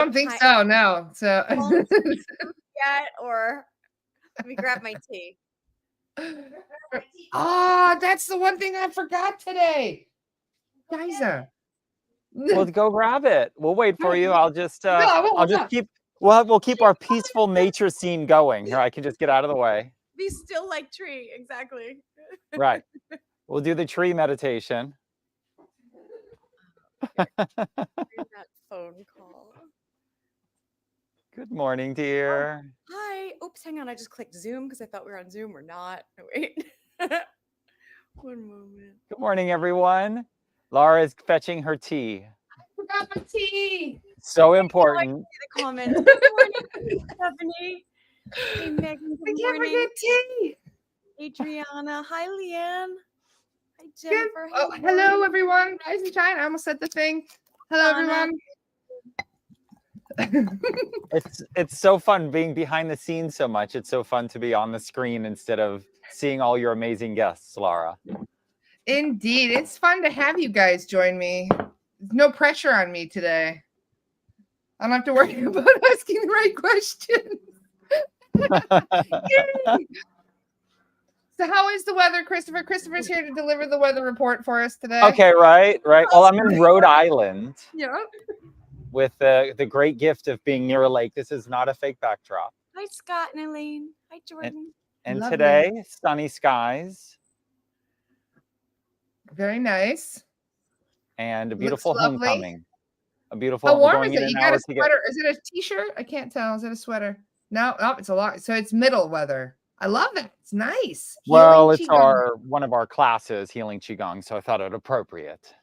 don't think so, no. So yet, or let me grab my tea. Oh, that's the one thing I forgot today. Guys, Well, go grab it. We'll wait for you. I'll just keep we'll keep our peaceful nature scene going. Here, I can just get out of the way. Be still like tree, exactly. Right. We'll do the tree meditation. That phone call. Good morning, dear. Oh, hi. Oops, hang on. I just clicked Zoom because I thought we were on Zoom. We're not. Oh, wait. One moment. Good morning, everyone. Laura is fetching her tea. I forgot my tea. So important. The comments. Good morning, Stephanie. Hey, Megan. Good I can't morning. forget tea. Adriana. Hi, Leanne. Hi, Jennifer. Oh, hello, everyone. Rise and shine. I almost said the thing. Hello, everyone. It's so fun being behind the scenes so much. It's so fun to be on the screen instead of seeing all your amazing guests, Laura. Indeed. It's fun to have you guys join me. No pressure on me today. I don't have to worry about asking the right questions. So how is the weather, Christopher? Christopher's here to deliver the weather report for us today. Okay, right. Well, I'm in Rhode Island. Yeah. With the great gift of being near a lake. This is not a fake backdrop. Hi, Scott and Elaine. Hi, Jordan. And today, sunny skies. Very nice. And a beautiful homecoming. A beautiful. How warm is it? You got a sweater? Is it a t-shirt? I can't tell. Is it a sweater? No, it's a lot. So it's middle weather. I love that. It's nice. Well, it's one of our classes, Healing Qigong, so I thought it appropriate.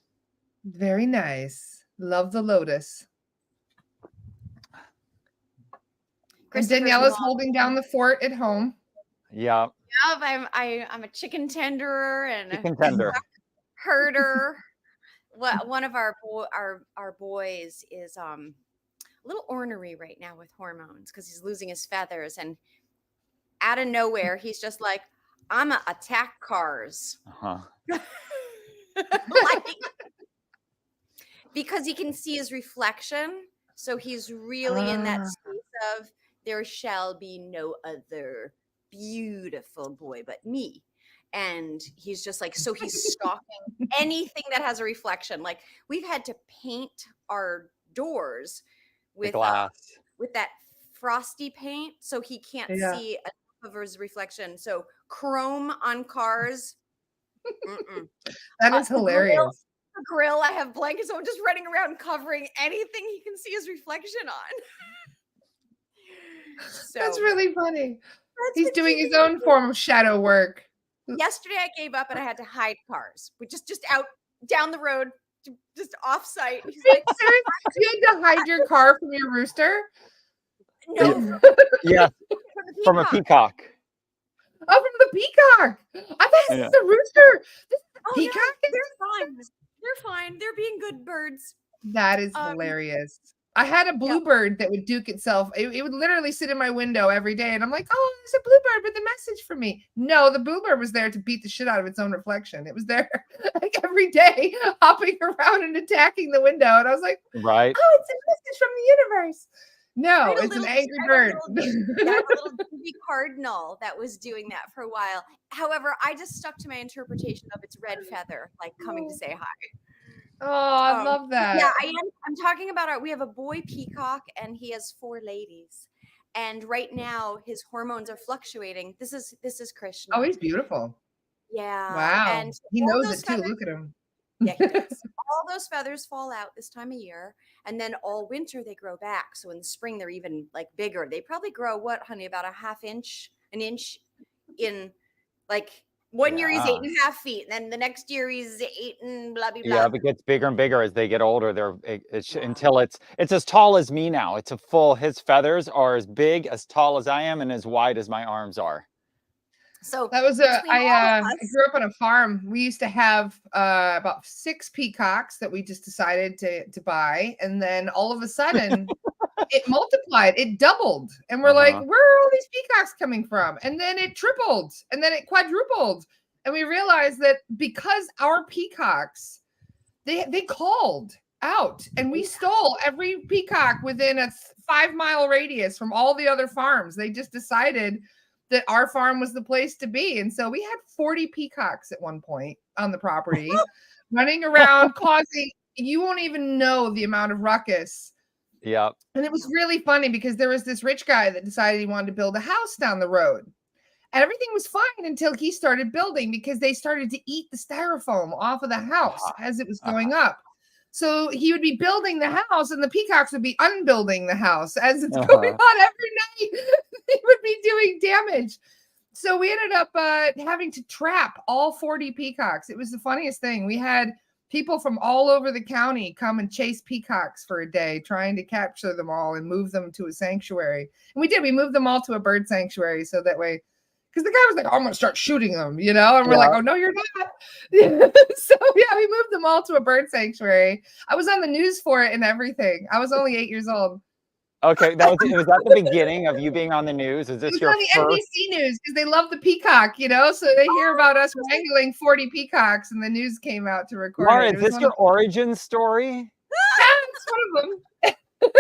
Very nice. Love the lotus. And Daniela's holding down the fort at home. Yeah. Yeah, I'm a chicken tenderer and a herder. One of our boys is a little ornery right now with hormones because he's losing his feathers, and out of nowhere he's just like, I'm gonna attack cars. Because he can see his reflection, so he's really in that space of there shall be no other beautiful boy but me. And he's just like, so he's stalking anything that has a reflection. Like we've had to paint our doors with glass, with that frosty paint, so he can't see enough of his reflection. So chrome on cars. That is hilarious. The grill, I have blankets, so I'm just running around covering anything he can see his reflection on. So, that's really funny. He's doing his own form of shadow work. Yesterday I gave up and I had to hide cars. We just out down the road, just off site. He's like, seriously, you had to hide your car from your rooster? No. Yeah, from a peacock. Oh, from the peacock. I thought this is the rooster. This is the peacock. No, they're fine. They're fine. They're being good birds. That is hilarious. I had a bluebird that would duke itself. It would literally sit in my window every day. And I'm like, oh, there's a bluebird with a message for me. No, the bluebird was there to beat the shit out of its own reflection. It was there like every day, hopping around and attacking the window. And I was like, right. Oh, it's a message from the universe. No, it's an angry bird. That little baby cardinal that was doing that for a while. However, I just stuck to my interpretation of its red feather, like coming to say hi. Oh, I love that. Yeah, I'm talking about we have a boy peacock and he has 4 ladies. And right now his hormones are fluctuating. This is Krishna. Oh, he's beautiful. Yeah. Wow. And he knows it too. Look at him. Yeah, he does. All those feathers fall out this time of year, and then all winter they grow back. So in the spring they're even like bigger. They probably grow what, honey, about an inch in like 1 year he's 8.5 feet, and then the next year he's 8 and blah blah blah. Yeah, it gets bigger and bigger as they get older. Until it's as tall as me now. It's a full. His feathers are as big, as tall as I am, and as wide as my arms are. So that was I grew up on a farm. We used to have about 6 peacocks that we just decided to buy, and then all of a sudden it multiplied, it doubled, and we're like, where are all these peacocks coming from? And then it tripled, and then it quadrupled, and we realized that because our peacocks they called. out, and we stole every peacock within a 5-mile radius from all the other farms. They just decided that our farm was the place to be. And so we had 40 peacocks at one point on the property running around, causing, you won't even know the amount of ruckus. Yep. And it was really funny because there was this rich guy that decided he wanted to build a house down the road. And everything was fine until he started building, because they started to eat the styrofoam off of the house as it was going up. So he would be building the house and the peacocks would be unbuilding the house as it's going on every night. They would be doing damage. So we ended up having to trap all 40 peacocks. It was the funniest thing. We had people from all over the county come and chase peacocks for a day, trying to capture them all and move them to a sanctuary. And we did. We moved them all to a bird sanctuary so that way, because the guy was like, oh, I'm going to start shooting them, you know? And we're like, oh, no, you're not. So, yeah, we moved them all to a bird sanctuary. I was on the news for it and everything. I was only 8 years old. Okay, was that the beginning of you being on the news? Is this it was your on the first? NBC News, because they love the peacock, you know? So they hear about us wrangling 40 peacocks, and the news came out to record Laura, it. is this your origin story? That's one of them.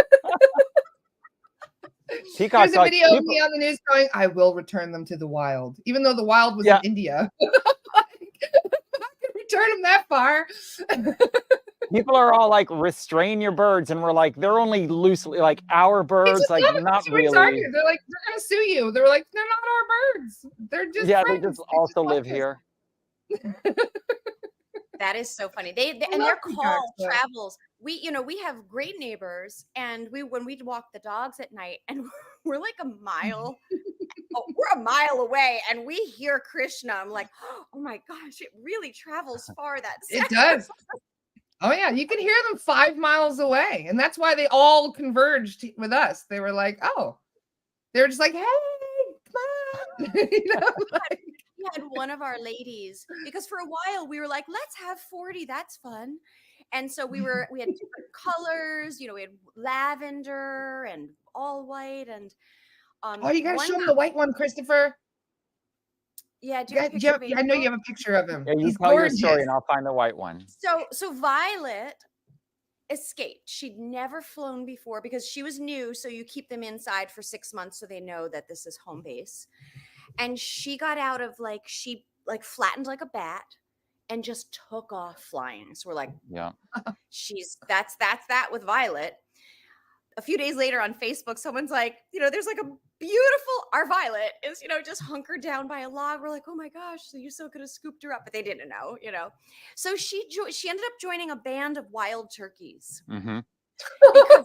Peacocks, There's a video of me on the news going, I will return them to the wild, even though the wild was in India. I can return them that far. People are all like, restrain your birds, and we're like, they're only loosely like our birds, like not really. They're like, they're gonna sue you. They're like, they're not our birds. They're just friends. They just also live here. That is so funny. And their call travels. We have great neighbors, and when we walk the dogs at night, and we're like a mile. We're a mile away, and we hear Krishna. I'm like, oh my gosh, it really travels far. It does. Oh yeah, you can hear them 5 miles away, and that's why they all converged with us. They were like, oh, they were just like, hey, come on. We had one of our ladies, because for a while we were like, let's have 40, that's fun. And so we had different colors, we had lavender and all white, and you gotta show them the white one, Christopher. Yeah, I know you have a picture of him. Yeah, you He's tell gorgeous. your story and I'll find the white one. So Violet escaped. She'd never flown before because she was new. So you keep them inside for 6 months so they know that this is home base. And she got out of she flattened like a bat and just took off flying. So we're like, yeah, that's that with Violet. A few days later on Facebook, someone's like, there's like a beautiful, our Violet is, just hunkered down by a log. We're like, oh my gosh, so you so could have scooped her up, but they didn't know, So she ended up joining a band of wild turkeys because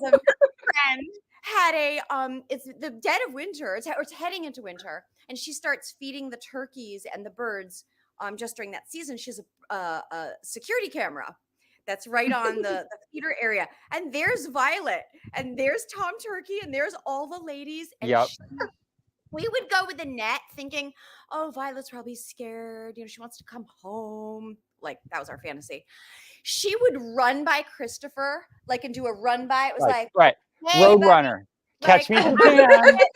of her friend had it's the dead of winter, it's heading into winter, and she starts feeding the turkeys and the birds just during that season. She has a security camera that's right on the feeder area. And there's Violet, and there's Tom Turkey, and there's all the ladies. And we would go with the net thinking, oh, Violet's probably scared. She wants to come home. Like, that was our fantasy. She would run by Christopher, and do a run by. It was right. Hey, Road runner. Catch me if you can. Like, I'm at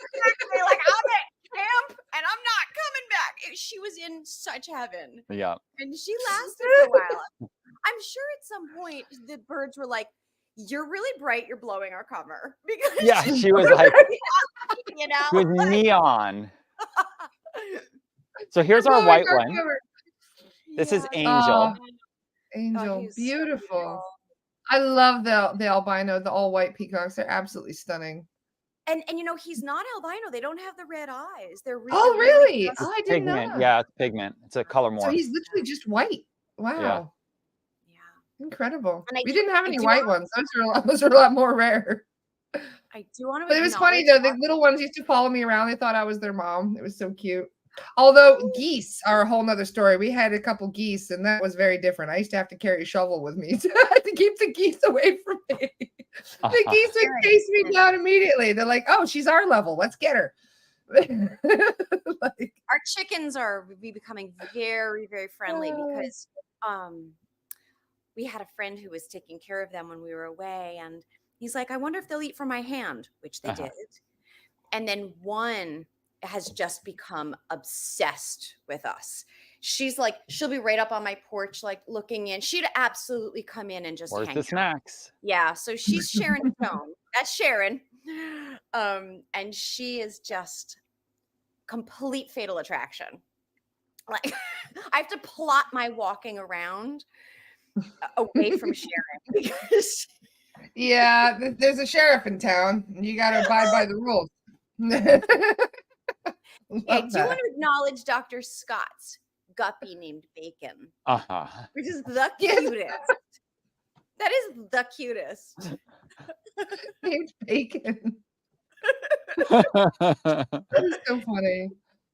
camp, and I'm not coming back. She was in such heaven. Yeah. And she lasted for a while. I'm sure at some point the birds were like, you're really bright, you're blowing our cover. Because she was like, with like, neon. So here's our white one. Cover. This is Angel. Angel, beautiful. So I love the albino, the all white peacocks. They're absolutely stunning. And he's not albino. They don't have the red eyes. They're really, really? Oh, I didn't pigment. know. Yeah, it's pigment. It's a color morph. So he's literally just white. Wow. Yeah. Incredible. We didn't have any white ones. Those are a lot more rare. I do want to. But it was funny though. The little ones used to follow me around. They thought I was their mom. It was so cute. Although geese are a whole nother story. We had a couple geese, and that was very different. I used to have to carry a shovel with me to keep the geese away from me. The geese would chase me down immediately. They're like, "Oh, she's our level. Let's get her." Our chickens are becoming very, very friendly because we had a friend who was taking care of them when we were away, and he's like, I wonder if they'll eat from my hand, which they did. And then one has just become obsessed with us. she's like, she'll be right up on my porch, like looking in. She'd absolutely come in and just Where's hang the out. snacks? Yeah, so she's Sharon Stone. That's Sharon. And she is just complete fatal attraction. Like I have to plot my walking around away from Sharon because Yeah, there's a sheriff in town. You got to abide by the rules. okay, Love do you want that. to acknowledge Dr. Scott's guppy named Bacon, Uh-huh. which is the Yes. cutest. That is the cutest. Named Bacon. That is so funny.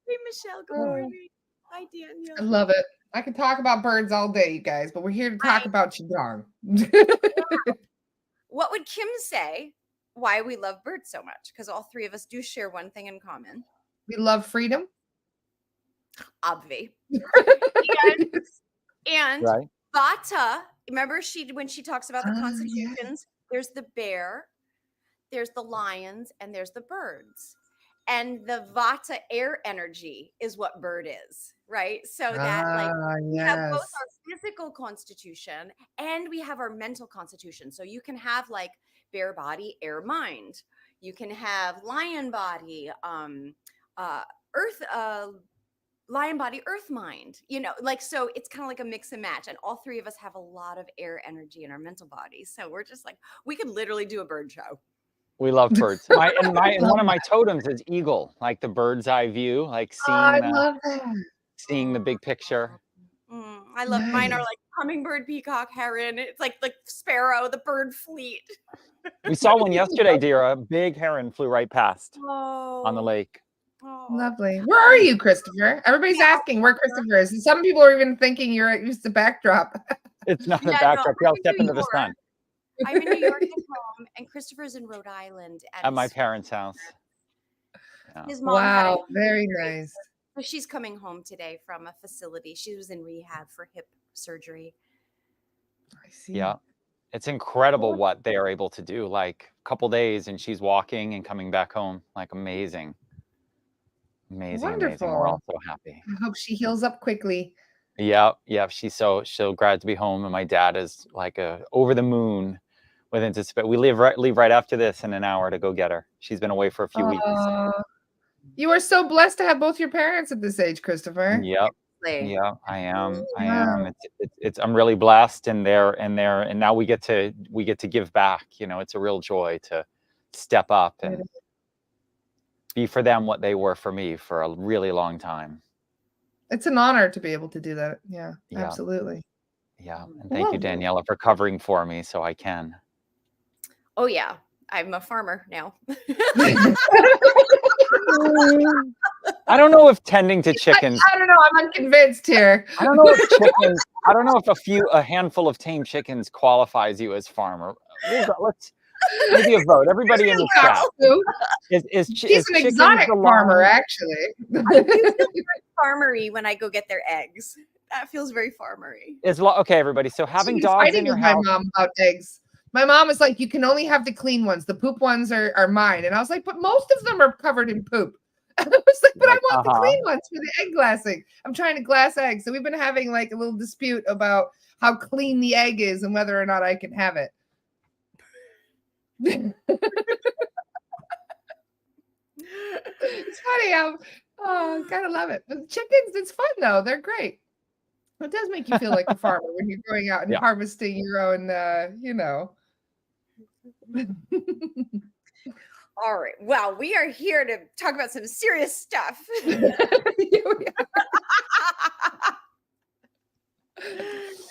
Hey, Michelle, good Oh. morning. Hi, I Daniel. love it. I could talk about birds all day, you guys, but we're here to talk about Qigong. What would Kim say why we love birds so much? Because all three of us do share one thing in common. We love freedom. Obvi. And Right. Vata, remember when she talks about the Yeah. constitutions, there's the bear, there's the lions, and there's the birds. And the Vata air energy is what bird is, right? So that like we have both Yes. our physical constitution and we have our mental constitution. So you can have like bear body, air mind. You can have lion body, earth, lion body, earth mind, you know, like, so it's kind of like a mix and match. And all three of us have a lot of air energy in our mental bodies. So we're just like, we could literally do a bird show. We love birds. And one of my totems is eagle, like the bird's eye view, like I love that. seeing the big picture. I love mine are Nice. like hummingbird, peacock, heron. It's like sparrow, the bird fleet. We saw one yesterday, dear. A big heron flew right past on the Oh, lake. Lovely. Where are you, Christopher? Everybody's asking where Christopher is. And some people are even thinking you're just the backdrop. It's not a Yeah, backdrop. no, I'll step into the sun I'm in New York at home, and Christopher's in Rhode Island at my parents' house. Yeah. His mom had Wow, very nice. So she's coming home today from a facility. She was in rehab for hip surgery. I see. Yeah. It's incredible what they are able to do. Like a couple days and she's walking and coming back home. Like amazing. Amazing. Wonderful. Amazing. We're all so happy. I hope she heals up quickly. Yeah. She's so glad to be home. And my dad is like over the moon with anticipation. We leave right after this in an hour to go get her. She's been away for a few weeks. You are so blessed to have both your parents at this age, Christopher. Yep. Yeah, I am. Wow. It's I'm really blessed, and now we get to give back. You know, it's a real joy to step up and be for them what they were for me for a really long time. It's an honor to be able to do that. Yeah. Absolutely. Yeah, and thank you, Daniela, for covering for me so I can. Oh yeah, I'm a farmer now. I don't know if tending to chickens. I don't know. I'm unconvinced here. I don't know if chickens. I don't know if a handful of tame chickens qualifies you as farmer. Let's maybe a vote. Everybody in the chat. He's an exotic farmer, actually. I do feel very farmery when I go get their eggs. That feels very farmery. Okay, everybody. So having dogs in your house. My mom about eggs. My mom is like, you can only have the clean ones. The poop ones are mine. And I was like, but most of them are covered in poop. I was like, but I want the clean ones for the egg glassing. I'm trying to glass eggs. So we've been having like a little dispute about how clean the egg is and whether or not I can have it. It's funny how, gotta love it. But chickens, it's fun though. They're great. It does make you feel like a farmer when you're going out and harvesting your own, All right. Well, we are here to talk about some serious stuff.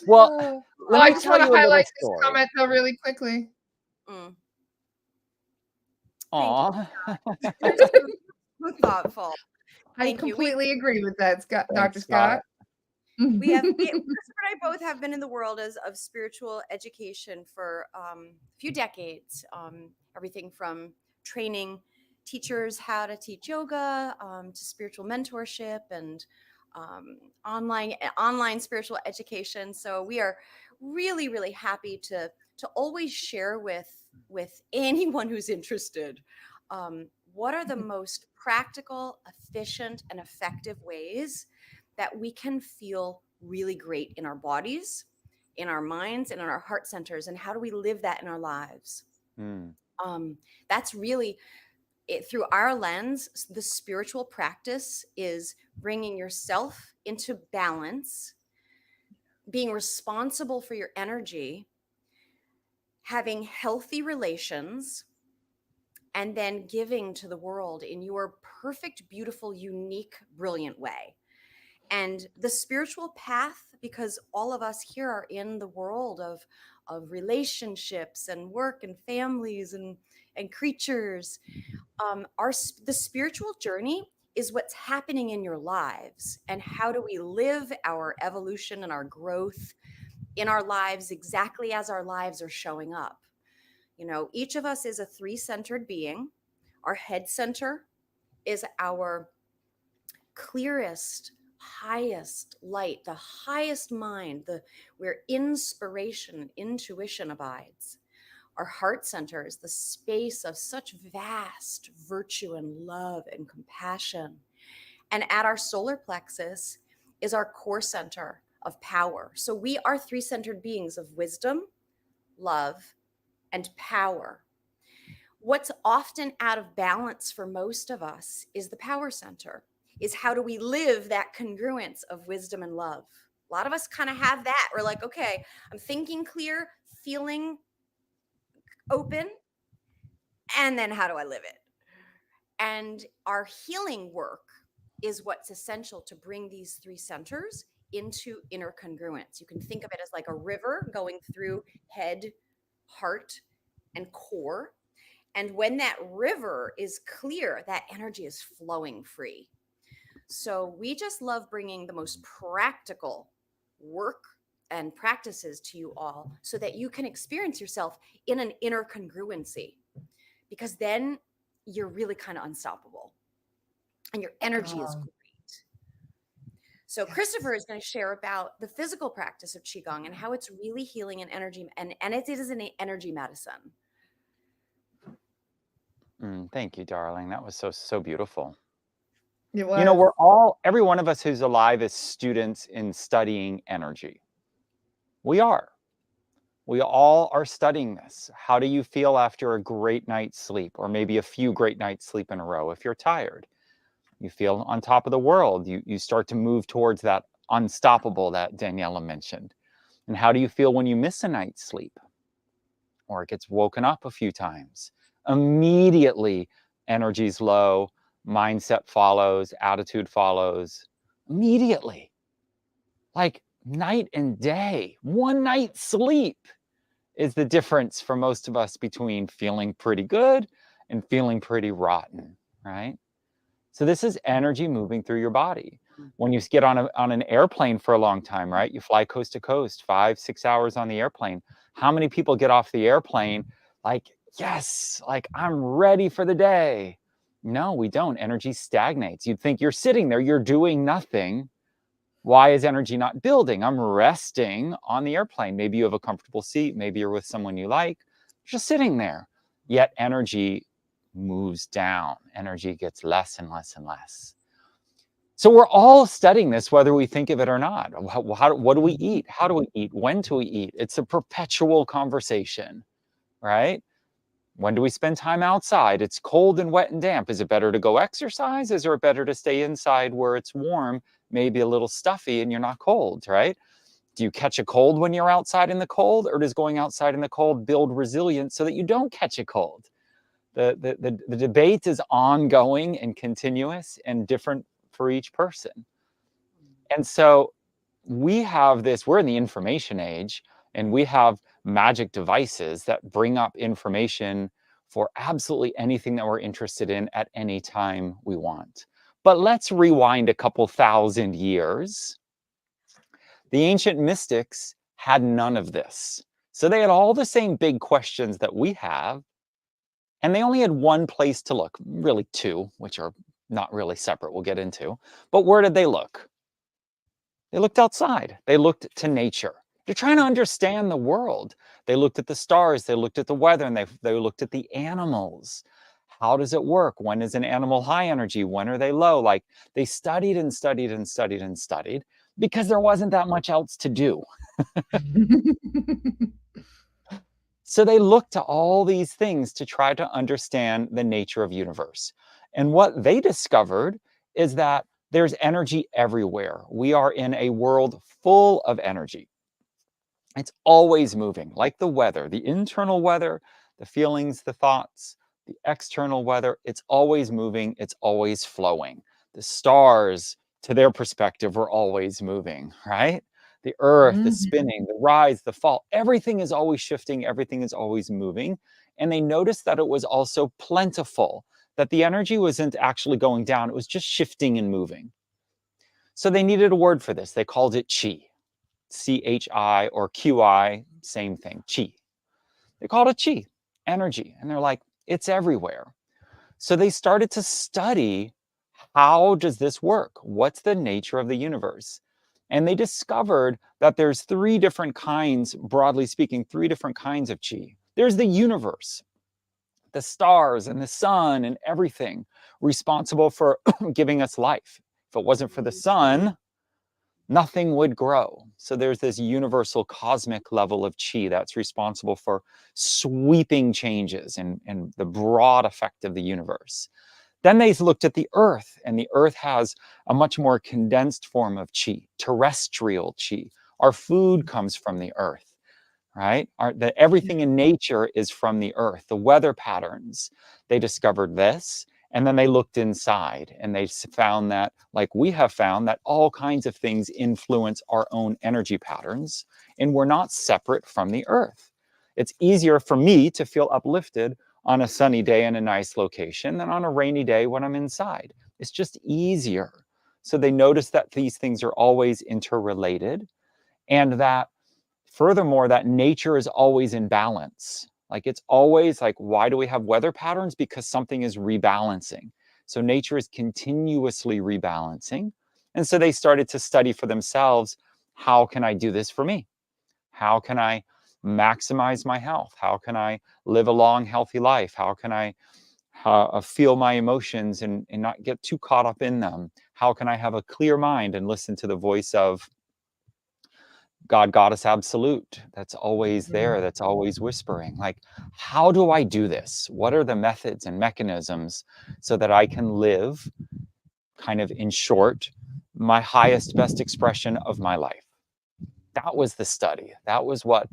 Well, I just want to highlight this comment though really quickly. Aw. Thoughtful. I completely agree with that, Scott. Dr. Scott. Christopher and I both have been in the world of spiritual education for a few decades. Everything from training teachers how to teach yoga to spiritual mentorship and online spiritual education. So we are really, really happy to always share with anyone who's interested what are the most practical, efficient, and effective ways that we can feel really great in our bodies, in our minds, and in our heart centers. And how do we live that in our lives? Mm. That's really it. Through our lens, the spiritual practice is bringing yourself into balance, being responsible for your energy, having healthy relations, and then giving to the world in your perfect, beautiful, unique, brilliant way. And the spiritual path, because all of us here are in the world of relationships and work and families and creatures. The spiritual journey is what's happening in your lives, and how do we live our evolution and our growth in our lives exactly as our lives are showing up. You know, each of us is a three-centered being. Our head center is our clearest, highest light, the highest mind, where inspiration and intuition abides. Our heart center is the space of such vast virtue and love and compassion. And at our solar plexus is our core center of power. So we are three-centered beings of wisdom, love, and power. What's often out of balance for most of us is the power center, is how do we live that congruence of wisdom and love? A lot of us kind of have that. We're like, okay, I'm thinking clear, feeling open, and then how do I live it? And our healing work is what's essential to bring these three centers into inner congruence. You can think of it as like a river going through head, heart, and core. And when that river is clear, that energy is flowing free. So we just love bringing the most practical work and practices to you all so that you can experience yourself in an inner congruency, because then you're really kind of unstoppable and your energy is great. So Christopher is going to share about the physical practice of Qigong and how it's really healing and energy, and it is an energy medicine. Thank you, darling. That was so beautiful. It was. You know, every one of us who's alive is students in studying energy. We are. We all are studying this. How do you feel after a great night's sleep, or maybe a few great nights sleep in a row? If you're tired, you feel on top of the world. You start to move towards that unstoppable that Daniela mentioned. And how do you feel when you miss a night's sleep, or it gets woken up a few times? Immediately, energy's low, mindset follows, attitude follows. Immediately. Like night and day. One night's sleep is the difference for most of us between feeling pretty good and feeling pretty rotten, right? So this is energy moving through your body. When you get on an airplane for a long time, right? You fly coast to coast, 5-6 hours on the airplane. How many people get off the airplane like, yes, like I'm ready for the day? No, we don't. Energy stagnates. You'd think you're sitting there, you're doing nothing. Why is energy not building? I'm resting on the airplane. Maybe you have a comfortable seat. Maybe you're with someone you like. You're just sitting there. Yet energy moves down. Energy gets less and less and less. So we're all studying this, whether we think of it or not. What do we eat? How do we eat? When do we eat? It's a perpetual conversation, right? When do we spend time outside? It's cold and wet and damp. Is it better to go exercise? Is it better to stay inside where it's warm, maybe a little stuffy, and you're not cold, right? Do you catch a cold when you're outside in the cold, or does going outside in the cold build resilience so that you don't catch a cold? The debate is ongoing and continuous and different for each person. And so we have this, we're in the information age, and we have magic devices that bring up information for absolutely anything that we're interested in at any time we want. But let's rewind a couple thousand years. The ancient mystics had none of this. So they had all the same big questions that we have, and they only had one place to look, really two, which are not really separate, we'll get into. But where did they look? They looked outside. They looked to nature. They're trying to understand the world. They looked at the stars. They looked at the weather, and they looked at the animals. How does it work? When is an animal high energy? When are they low? Like, they studied and studied and studied and studied because there wasn't that much else to do. So they looked to all these things to try to understand the nature of universe. And what they discovered is that there's energy everywhere. We are in a world full of energy. It's always moving, like the weather, the internal weather, the feelings, the thoughts, the external weather. It's always moving. It's always flowing. The stars, to their perspective, are always moving, right? The earth, the spinning, the rise, the fall, everything is always shifting. Everything is always moving. And they noticed that it was also plentiful, that the energy wasn't actually going down. It was just shifting and moving. So they needed a word for this. They called it chi. CHI or QI, same thing, chi. They called it chi, energy. And they're like, it's everywhere. So they started to study, how does this work? What's the nature of the universe? And they discovered that there's three different kinds, broadly speaking, three different kinds of chi. There's the universe, the stars and the sun and everything responsible for giving us life. If it wasn't for the sun, nothing would grow. So there's this universal cosmic level of chi that's responsible for sweeping changes and the broad effect of the universe. Then they looked at the earth, and the earth has a much more condensed form of chi, terrestrial chi. Our food comes from the earth, right? Everything in nature is from the earth. The weather patterns, they discovered this. And then they looked inside and they found that, like we have found, that all kinds of things influence our own energy patterns, and we're not separate from the earth. It's easier for me to feel uplifted on a sunny day in a nice location than on a rainy day when I'm inside. It's just easier. So they noticed that these things are always interrelated, and that furthermore, that nature is always in balance. Like, it's always like, why do we have weather patterns? Because something is rebalancing. So nature is continuously rebalancing. And so they started to study for themselves, how can I do this for me? How can I maximize my health? How can I live a long, healthy life? How can I feel my emotions and not get too caught up in them? How can I have a clear mind and listen to the voice of God, Goddess Absolute, that's always there, that's always whispering? Like, how do I do this? What are the methods and mechanisms so that I can live, kind of in short, my highest, best expression of my life? That was the study. That was what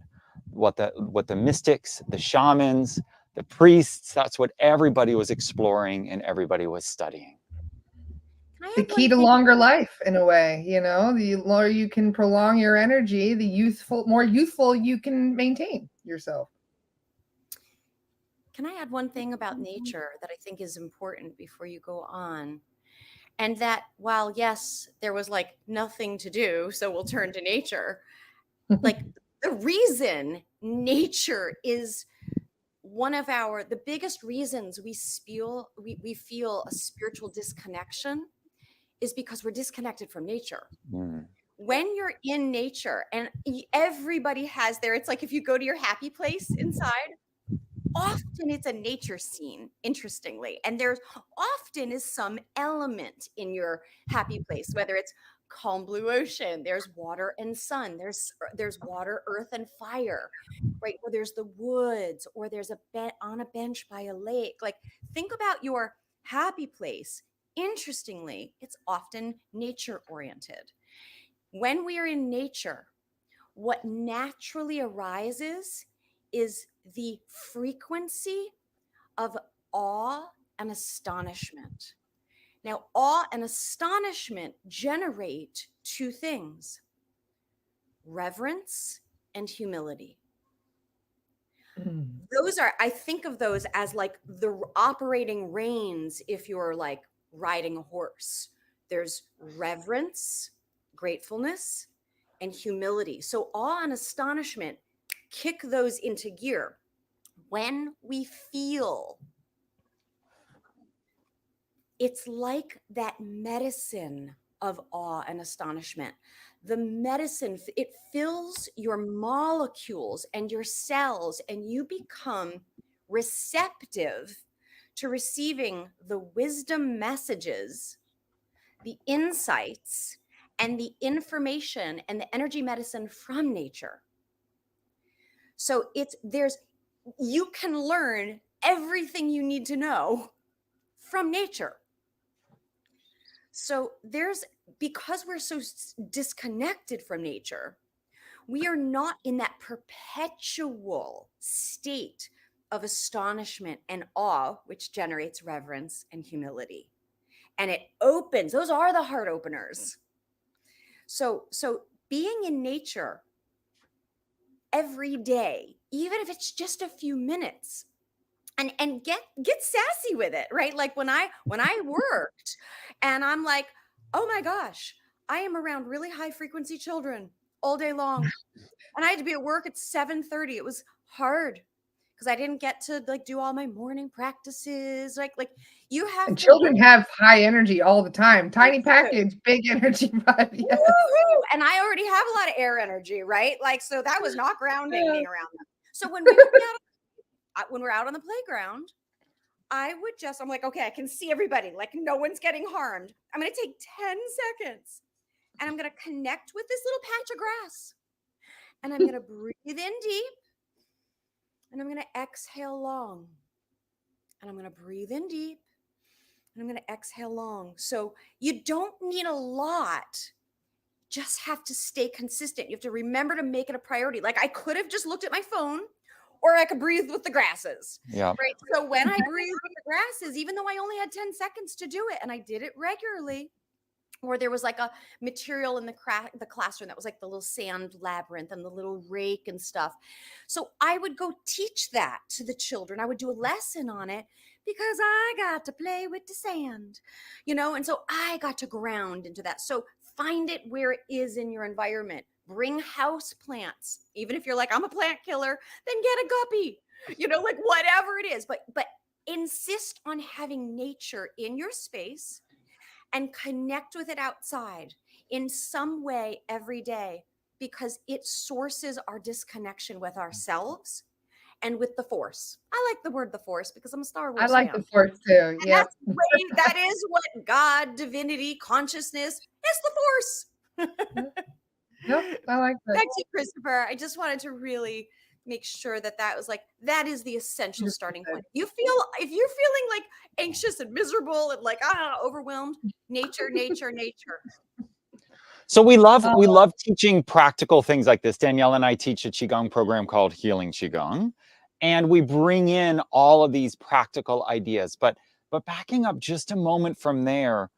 the mystics, the shamans, the priests, that's what everybody was exploring and everybody was studying. The key to longer life, in a way, the longer you can prolong your energy, the more youthful you can maintain yourself. Can I add one thing about nature that I think is important before you go on? And that while, yes, there was like nothing to do, so we'll turn to nature. Like, the reason nature is one of the biggest reasons we feel a spiritual disconnection is because we're disconnected from nature. When you're in nature, and everybody has it's like, if you go to your happy place inside, often it's a nature scene, interestingly, and there's often is some element in your happy place, whether it's calm blue ocean, there's water and sun, there's water, earth, and fire, right? Or there's the woods, or there's on a bench by a lake. Like, think about your happy place. Interestingly, it's often nature oriented. When we are in nature, what naturally arises is the frequency of awe and astonishment. Now, awe and astonishment generate two things: reverence and humility. I think of those as like the operating reins if you're like riding a horse. There's reverence, gratefulness, and humility. So awe and astonishment kick those into gear. When we feel, it's like that medicine of awe and astonishment. The medicine, it fills your molecules and your cells, and you become receptive to receiving the wisdom messages, the insights, and the information and the energy medicine from nature. So you can learn everything you need to know from nature. So because we're so disconnected from nature, we are not in that perpetual state of astonishment and awe, which generates reverence and humility. And it opens, those are the heart openers. So being in nature every day, even if it's just a few minutes, and get sassy with it, right? Like when I worked and I'm like, oh my gosh, I am around really high frequency children all day long. And I had to be at work at 7:30. It was hard because I didn't get to like do all my morning practices. Like you have And to children have high energy all the time. Tiny package, big energy, but yes. Woo-hoo! And I already have a lot of air energy, right? Like, so that was not grounding being around them. So when we would be when we're out on the playground, I'm like, okay, I can see everybody. Like no one's getting harmed. I'm going to take 10 seconds and I'm going to connect with this little patch of grass. And I'm going to breathe in deep and I'm going to exhale long. And I'm going to breathe in deep and I'm going to exhale long. So you don't need a lot. Just have to stay consistent. You have to remember to make it a priority. Like I could have just looked at my phone or I could breathe with the grasses. Yeah. Right. So when I breathed with the grasses, even though I only had 10 seconds to do it and I did it regularly, or there was like a material in the classroom that was like the little sand labyrinth and the little rake and stuff. So I would go teach that to the children. I would do a lesson on it because I got to play with the sand, and so I got to ground into that. So find it where it is in your environment. Bring house plants. Even if you're like, I'm a plant killer, then get a guppy, like whatever it is. But insist on having nature in your space and connect with it outside in some way every day, because it sources our disconnection with ourselves and with the force. I like the word the force because I'm a Star Wars I like fan. the force too. Yeah. That is what God, divinity, consciousness is, the force. Yep, I like that. Thank you, Christopher. I just wanted to really make sure that was like, that is the essential starting point. If you're feeling like anxious and miserable and like, overwhelmed, nature. So we love teaching practical things like this. Daniela and I teach a Qigong program called Healing Qigong, and we bring in all of these practical ideas. But backing up just a moment from there,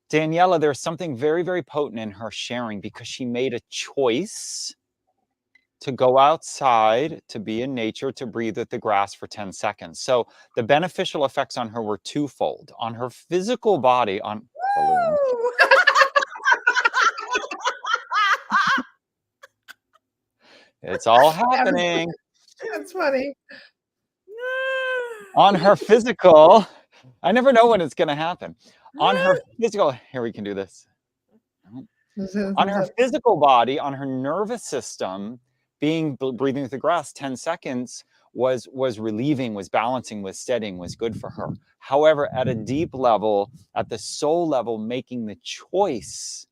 Daniela, there's something very, very potent in her sharing because she made a choice to go outside, to be in nature, to breathe with the grass for 10 seconds. So the beneficial effects on her were twofold. On her physical body, it's all happening. That's funny. On her physical, I never know when it's going to happen. On her physical, here we can do this. On her physical body, on her nervous system, breathing with the grass 10 seconds was relieving, was balancing, was steadying, was good for her. However, at a deep level, at the soul level, making the choice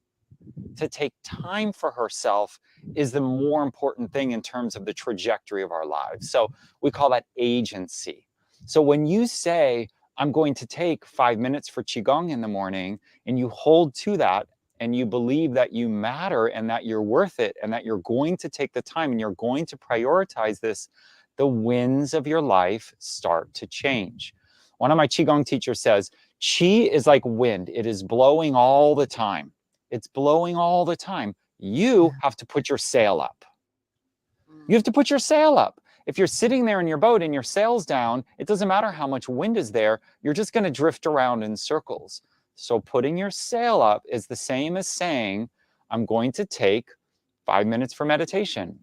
to take time for herself is the more important thing in terms of the trajectory of our lives. So we call that agency. So when you say, I'm going to take 5 minutes for Qigong in the morning, and you hold to that, and you believe that you matter and that you're worth it and that you're going to take the time and you're going to prioritize this, the winds of your life start to change. One of my Qigong teachers says, Qi is like wind. It is blowing all the time. It's blowing all the time. You have to put your sail up. You have to put your sail up. If you're sitting there in your boat and your sail's down, it doesn't matter how much wind is there. You're just going to drift around in circles. So putting your sail up is the same as saying, I'm going to take 5 minutes for meditation.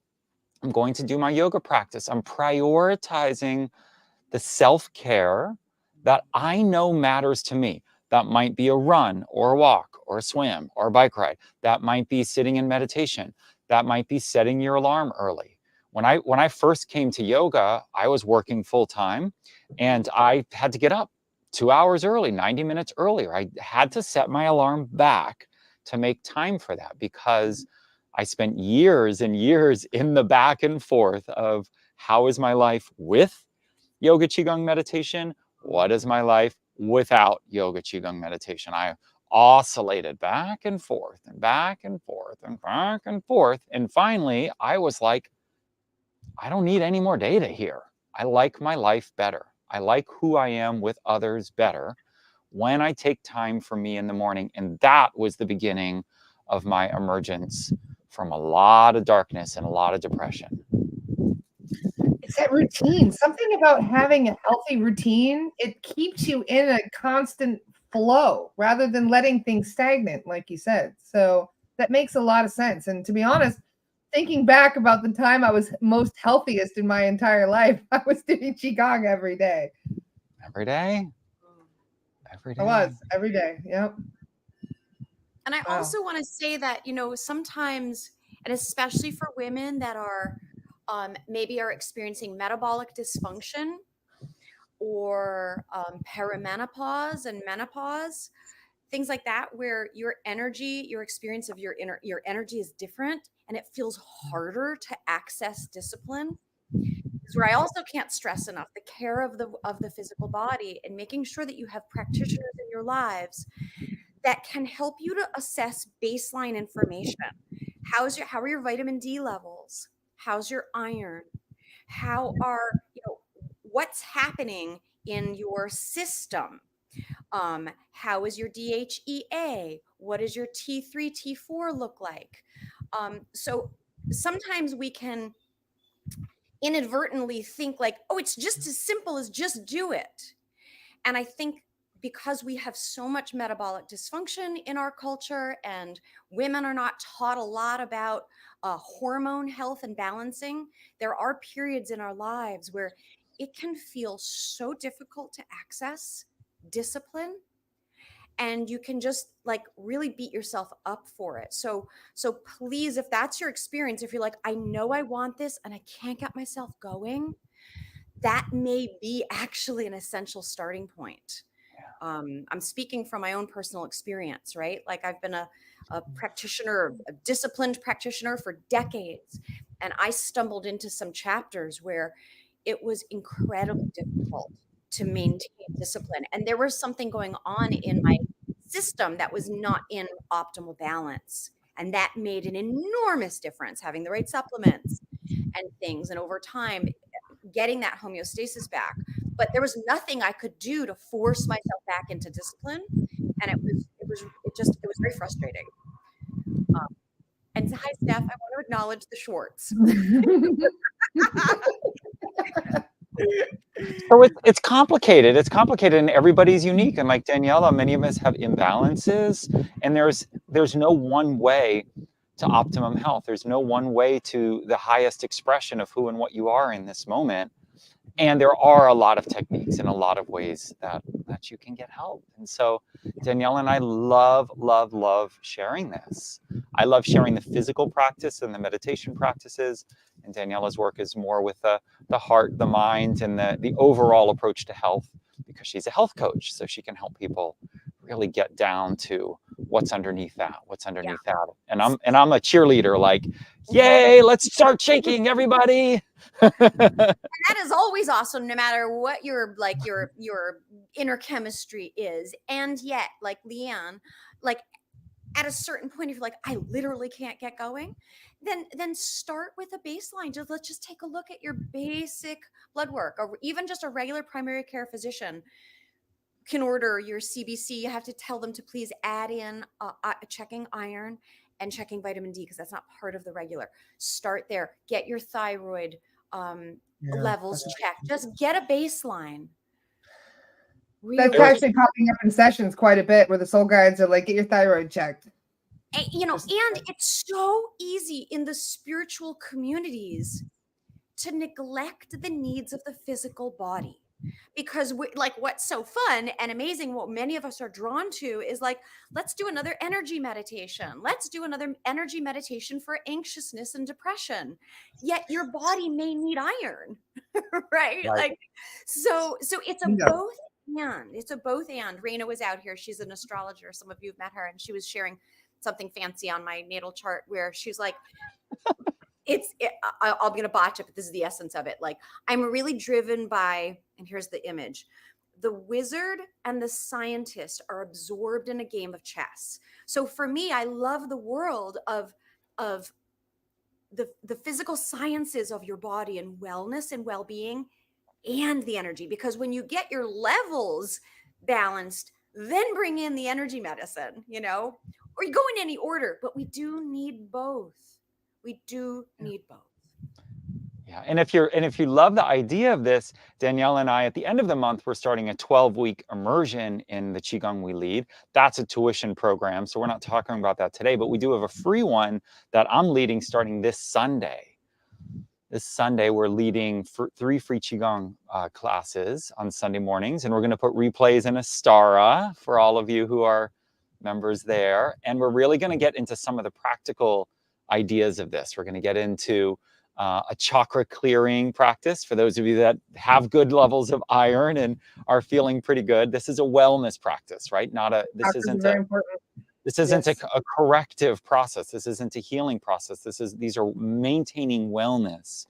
I'm going to do my yoga practice. I'm prioritizing the self-care that I know matters to me. That might be a run or a walk or a swim or a bike ride. That might be sitting in meditation. That might be setting your alarm early. When I first came to yoga, I was working full time and I had to get up 2 hours early, 90 minutes earlier. I had to set my alarm back to make time for that, because I spent years and years in the back and forth of how is my life with yoga, qigong, meditation? What is my life without yoga, qigong, meditation? I oscillated back and forth and back and forth and back and forth. And finally, I was like, I don't need any more data here. I like my life better. I like who I am with others better when I take time for me in the morning. And that was the beginning of my emergence from a lot of darkness and a lot of depression. It's that routine. Something about having a healthy routine, it keeps you in a constant flow rather than letting things stagnate, like you said. So that makes a lot of sense. And to be honest, thinking back about the time I was most healthiest in my entire life, I was doing Qigong every day. Every day? Every day. I was every day. Yep. And I also want to say that, you know, sometimes, and especially for women that are maybe are experiencing metabolic dysfunction or perimenopause and menopause, things like that, where your energy, your experience of your energy is different, and it feels harder to access discipline. Is where I also can't stress enough the care of the physical body, and making sure that you have practitioners in your lives that can help you to assess baseline information. How are your vitamin D levels? How's your iron? How are, you know, what's happening in your system? How is your DHEA? What does your T3, T4 look like? So sometimes we can inadvertently think like, oh, it's just as simple as just do it. And I think because we have so much metabolic dysfunction in our culture, and women are not taught a lot about hormone health and balancing, there are periods in our lives where it can feel so difficult to access discipline, and you can just like really beat yourself up for it. So please, if that's your experience, if you're like, I know I want this and I can't get myself going, that may be actually an essential starting point. I'm speaking from my own personal experience, right? Like I've been a practitioner, a disciplined practitioner for decades. And I stumbled into some chapters where it was incredibly difficult to maintain discipline. And there was something going on in my system that was not in optimal balance. And that made an enormous difference, having the right supplements and things. And over time, getting that homeostasis back. But there was nothing I could do to force myself back into discipline. And it was very frustrating. And hi, Steph, I want to acknowledge the shorts. So it's complicated. It's complicated, and everybody's unique. And like Daniela, many of us have imbalances, and there's no one way to optimum health. There's no one way to the highest expression of who and what you are in this moment. And there are a lot of techniques and a lot of ways that you can get help. And so Daniela and I love sharing this. I love sharing the physical practice and the meditation practices. And Daniela's work is more with the heart, the mind, and the overall approach to health, because she's a health coach. So she can help people really get down to what's underneath that. And I'm a cheerleader, like, yay, let's start shaking, everybody. And that is always awesome, no matter what your inner chemistry is. And yet, like Leanne, like at a certain point, if you're like, I literally can't get going, then start with a baseline. Let's just take a look at your basic blood work, or even just a regular primary care physician can order your CBC. You have to tell them to please add in checking iron and checking vitamin D, because that's not part of the regular. Start there. Get your thyroid levels checked. Just get a baseline. That's actually popping up in sessions quite a bit, where the soul guides are like, get your thyroid checked. And, you know, and it's so easy in the spiritual communities to neglect the needs of the physical body. Because what's so fun and amazing, what many of us are drawn to is like, let's do another energy meditation. Let's do another energy meditation for anxiousness and depression. Yet your body may need iron, right? Like, so it's a both and. It's a both and. Raina was out here. She's an astrologer. Some of you have met her, and she was sharing something fancy on my natal chart where she's like, I'm going to botch it, but this is the essence of it. Like, I'm really driven by, and here's the image. The wizard and the scientist are absorbed in a game of chess. So for me, I love the world of the physical sciences of your body and wellness and well-being and the energy, because when you get your levels balanced, then bring in the energy medicine, or you go in any order, but we do need both. We do need both. Yeah, and if you love the idea of this, Danielle and I, at the end of the month, we're starting a 12-week immersion in the Qigong we lead. That's a tuition program, so we're not talking about that today, but we do have a free one that I'm leading starting this Sunday. This Sunday, we're leading 3 free Qigong classes on Sunday mornings, and we're going to put replays in Astara for all of you who are members there. And we're really going to get into some of the practical ideas of this. We're going to get into a chakra clearing practice for those of you that have good levels of iron and are feeling pretty good. This is a wellness practice, right? This isn't a corrective process. This isn't a healing process. These are maintaining wellness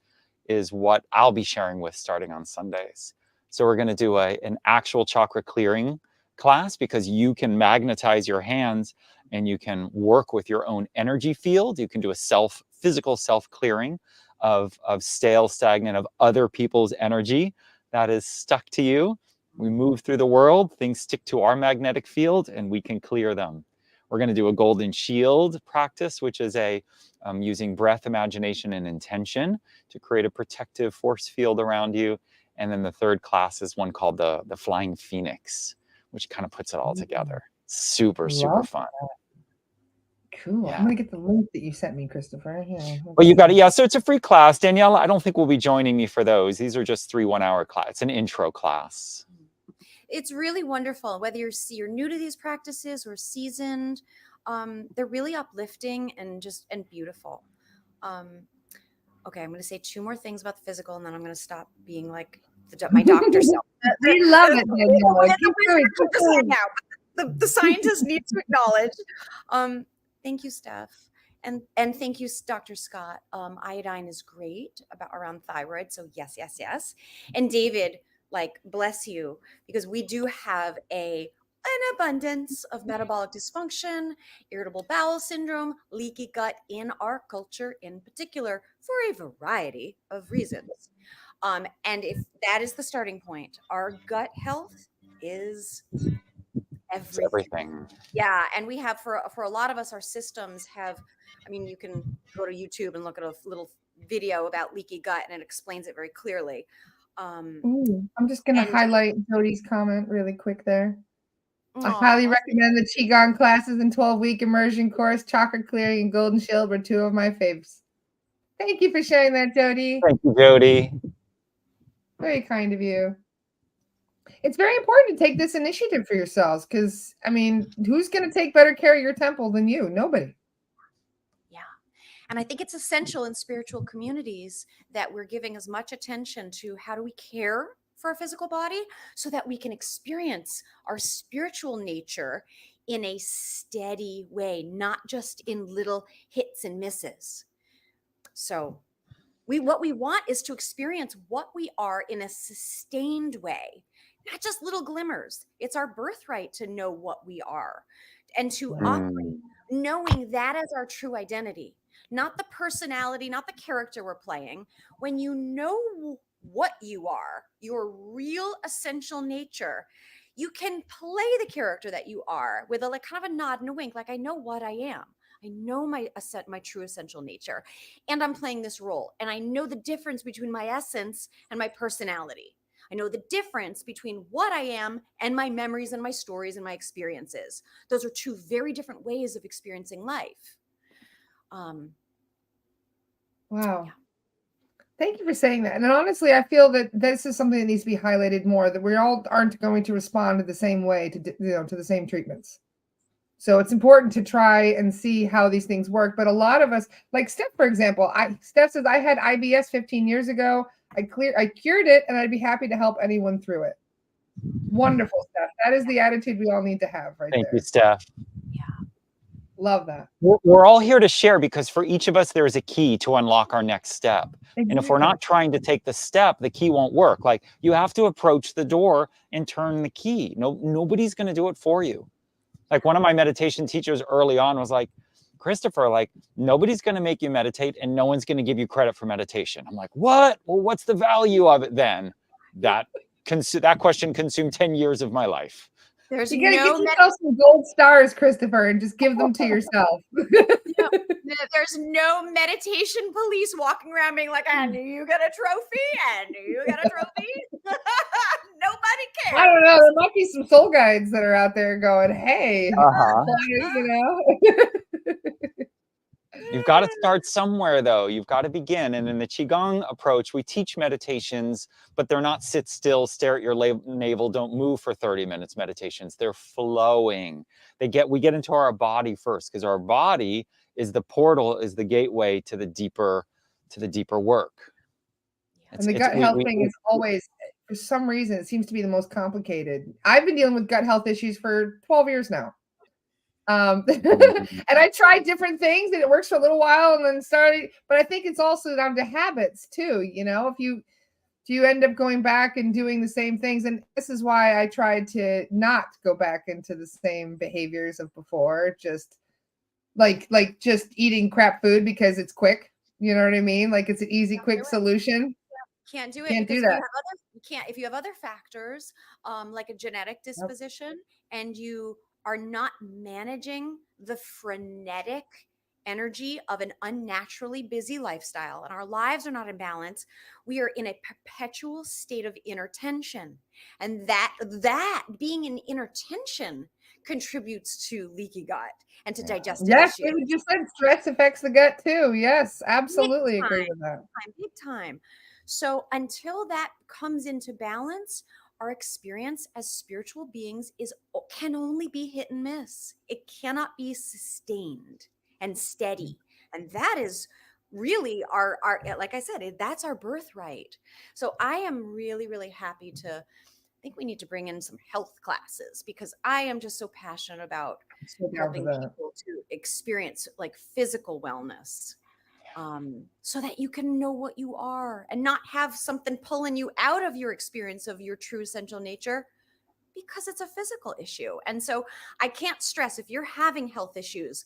is what I'll be sharing with starting on Sundays. So we're going to do an actual chakra clearing class, because you can magnetize your hands and you can work with your own energy field. You can do a physical self-clearing of stale, stagnant, of other people's energy that is stuck to you. We move through the world, things stick to our magnetic field, and we can clear them. We're going to do a golden shield practice, which is using breath, imagination, and intention to create a protective force field around you. And then the third class is one called the Flying Phoenix, which kind of puts it all together. Super fun. Cool. Yeah. I'm going to get the link that you sent me, Christopher. Yeah. Well, you got it. Yeah. So it's a free class. Daniela, I don't think will be joining me for those. These are just 3 one-hour class. It's an intro class. It's really wonderful. Whether you're new to these practices or seasoned, they're really uplifting and beautiful. Okay, I'm going to say 2 more things about the physical, and then I'm going to stop being like my doctor self. We love it, Daniela. The scientists need to acknowledge. Thank you, Steph. And thank you, Dr. Scott. Iodine is great around thyroid. So yes. And David, bless you, because we do have an abundance of metabolic dysfunction, irritable bowel syndrome, leaky gut in our culture in particular, for a variety of reasons. And if that is the starting point, our gut health is everything. Yeah. And we have, for a lot of us, our systems have, you can go to YouTube and look at a little video about leaky gut, and it explains it very clearly. I'm just going to highlight Jody's comment really quick there. I highly recommend the Qigong classes and 12-week immersion course. Chakra clearing and golden shield were 2 of my faves. Thank you for sharing that, Jody. Thank you, Jody. Very kind of you. It's very important to take this initiative for yourselves, because, who's going to take better care of your temple than you? Nobody. Yeah. And I think it's essential in spiritual communities that we're giving as much attention to how do we care for our physical body so that we can experience our spiritual nature in a steady way, not just in little hits and misses. So what we want is to experience what we are in a sustained way, not just little glimmers. It's our birthright to know what we are and to operate, knowing that as our true identity, not the personality, not the character we're playing. When you know what you are, your real essential nature, you can play the character that you are with a kind of a nod and a wink, like, I know what I am. I know my true essential nature, and I'm playing this role. And I know the difference between my essence and my personality. I know the difference between what I am and my memories and my stories and my experiences. Those are 2 very different ways of experiencing life. Wow. Yeah. Thank you for saying that. And honestly, I feel that this is something that needs to be highlighted more, that we all aren't going to respond to the same way to the same treatments. So it's important to try and see how these things work. But a lot of us, like Steph, for example, Steph says, I had IBS 15 years ago. I cured it, and I'd be happy to help anyone through it. Wonderful, Steph. That is the attitude we all need to have right Thank there. you, Steph. Yeah. Love that. We're all here to share, because for each of us, there is a key to unlock our next step. And if we're Exactly. not trying to take the step, the key won't work. Like, you have to approach the door and turn the key. Nobody's going to do it for you. Like, one of my meditation teachers early on was like, Christopher, like, nobody's going to make you meditate and no one's going to give you credit for meditation. I'm like, what? Well, what's the value of it then? That question consumed 10 years of my life. There's You gotta no get yourself some gold stars, Christopher, and just give them to yourself. there's no meditation police walking around being like, I knew you got a trophy. I knew you got a trophy. Nobody cares. I don't know. There might be some soul guides that are out there going, hey, you know. You've got to start somewhere, though. You've got to begin. And in the Qigong approach, we teach meditations, but they're not sit still, stare at your navel, don't move for 30 minutes meditations. They're flowing. We get into our body first, because our body is the portal, is the gateway to the deeper work. And the gut health thing is always, for some reason, it seems to be the most complicated. I've been dealing with gut health issues for 12 years now. And I tried different things and it works for a little while and then started, but I think it's also down to habits too. You know, if you end up going back and doing the same things, and this is why I tried to not go back into the same behaviors of before, just like just eating crap food because it's quick. You know what I mean? Like, it's an easy, quick solution. Can't do it. Can't do that. If you have other factors, like a genetic disposition, and you are not managing the frenetic energy of an unnaturally busy lifestyle, and our lives are not in balance, we are in a perpetual state of inner tension. And that being in inner tension contributes to leaky gut and to digestive issues. Yes, you just said stress affects the gut too. Yes, absolutely agree with that. Big time. So until that comes into balance, our experience as spiritual beings can only be hit and miss. It cannot be sustained and steady. And that is really our like I said, that's our birthright. So I am really, really happy I think we need to bring in some health classes, because I am just so passionate about helping people to experience like physical wellness. So that you can know what you are and not have something pulling you out of your experience of your true essential nature, because it's a physical issue. And so I can't stress, if you're having health issues,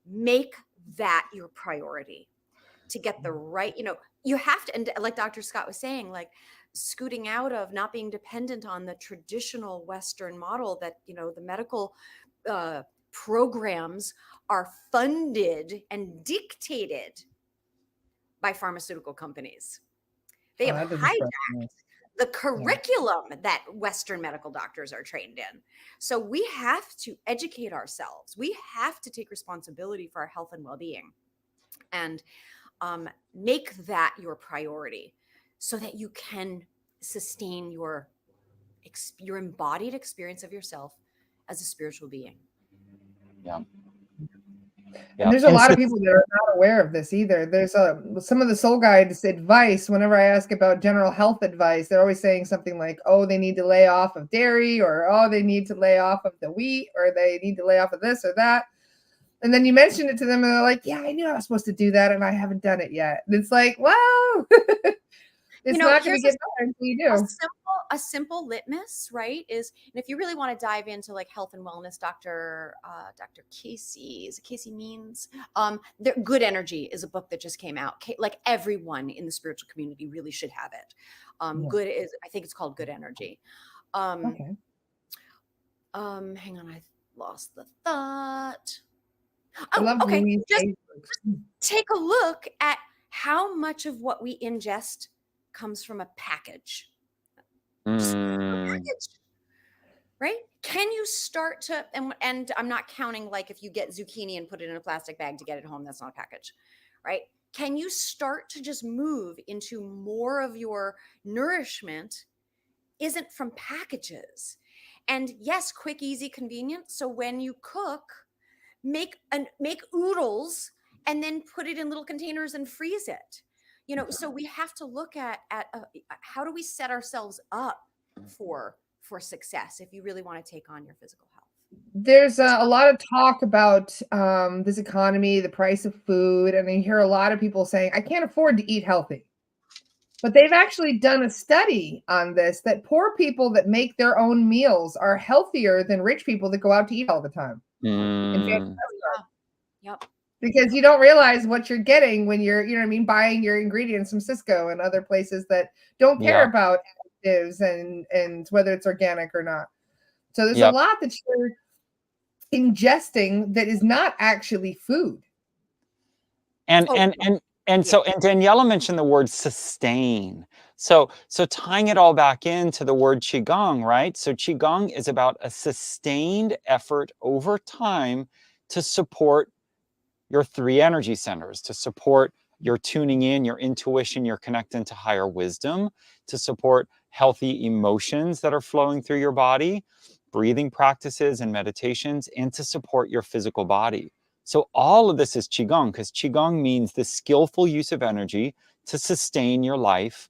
make that your priority to get the right, you have to, and like Dr. Scott was saying, like scooting out of not being dependent on the traditional Western model that, the medical programs are funded and dictated by pharmaceutical companies. They have hijacked the curriculum that Western medical doctors are trained in. So we have to educate ourselves. We have to take responsibility for our health and well-being, and make that your priority, so that you can sustain your embodied experience of yourself as a spiritual being. Yeah. And there's a lot of people that are not aware of this either. There's some of the soul guides advice. Whenever I ask about general health advice, they're always saying something like, oh, they need to lay off of dairy, or, oh, they need to lay off of the wheat, or they need to lay off of this or that. And then you mention it to them and they're like, yeah, I knew I was supposed to do that and I haven't done it yet. And it's like, wow, it's not going to get better until you do. A simple litmus, right, is, and if you really want to dive into like health and wellness, Dr. Casey Means, Good Energy is a book that just came out. Like everyone in the spiritual community really should have it. I think it's called Good Energy. Okay. Hang on, I lost the thought. Just take a look at how much of what we ingest comes from a package. Right? Can you start to, and I'm not counting like if you get zucchini and put it in a plastic bag to get it home, that's not a package, right? Can you start to just move into more of your nourishment isn't from packages? And yes, quick, easy, convenient. So when you cook, make oodles and then put it in little containers and freeze it. So we have to look at how do we set ourselves up for for success if you really want to take on your physical health. There's a lot of talk about this economy, the price of food, and I hear a lot of people saying, I can't afford to eat healthy. But they've actually done a study on this, that poor people that make their own meals are healthier than rich people that go out to eat all the time. In fancy restaurants. Yep. Because you don't realize what you're getting when you're, you know what I mean, buying your ingredients from Cisco and other places that don't care about additives and whether it's organic or not. So there's a lot that you're ingesting that is not actually food. And Daniela mentioned the word sustain. So tying it all back into the word Qigong, right? So Qigong is about a sustained effort over time to support your 3 energy centers, to support your tuning in, your intuition, your connecting to higher wisdom, to support healthy emotions that are flowing through your body, breathing practices and meditations, and to support your physical body. So all of this is Qigong, because Qigong means the skillful use of energy to sustain your life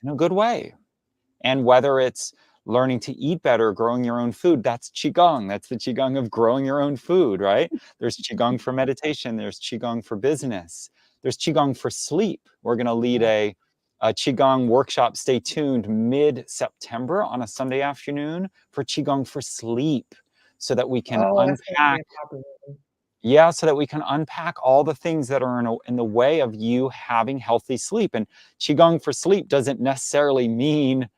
in a good way. And whether it's learning to eat better, growing your own food, that's Qigong. That's the Qigong of growing your own food, right? There's Qigong for meditation. There's Qigong for business. There's Qigong for sleep. We're going to lead a Qigong workshop. Stay tuned mid-September on a Sunday afternoon for Qigong for sleep, so that we can unpack. Yeah, so that we can unpack all the things that are in the way of you having healthy sleep. And Qigong for sleep doesn't necessarily mean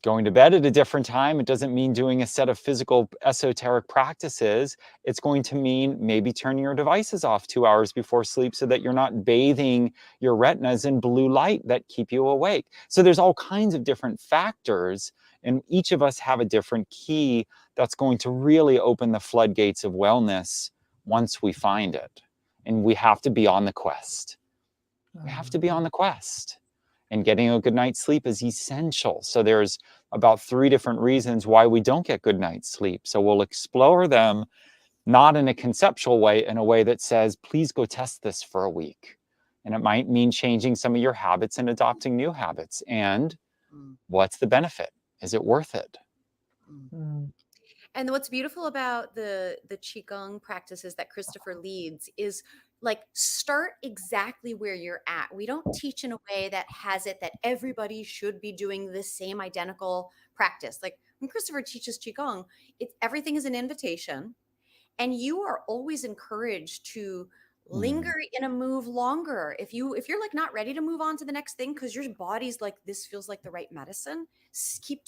going to bed at a different time. It doesn't mean doing a set of physical esoteric practices. It's going to mean maybe turning your devices off 2 hours before sleep so that you're not bathing your retinas in blue light that keep you awake. So there's all kinds of different factors, and each of us have a different key that's going to really open the floodgates of wellness once we find it. And we have to be on the quest. We have to be on the quest. And getting a good night's sleep is essential. So there's about 3 different reasons why we don't get good night's sleep. So we'll explore them, not in a conceptual way, in a way that says, please go test this for a week. And it might mean changing some of your habits and adopting new habits. And what's the benefit? Is it worth it? And what's beautiful about the Qigong practices that Christopher leads is, like, start exactly where you're at. We don't teach in a way that has it that everybody should be doing the same identical practice. Like when Christopher teaches Qigong, everything is an invitation, and you are always encouraged to linger in a move longer. If you're like not ready to move on to the next thing because your body's like, this feels like the right medicine, keep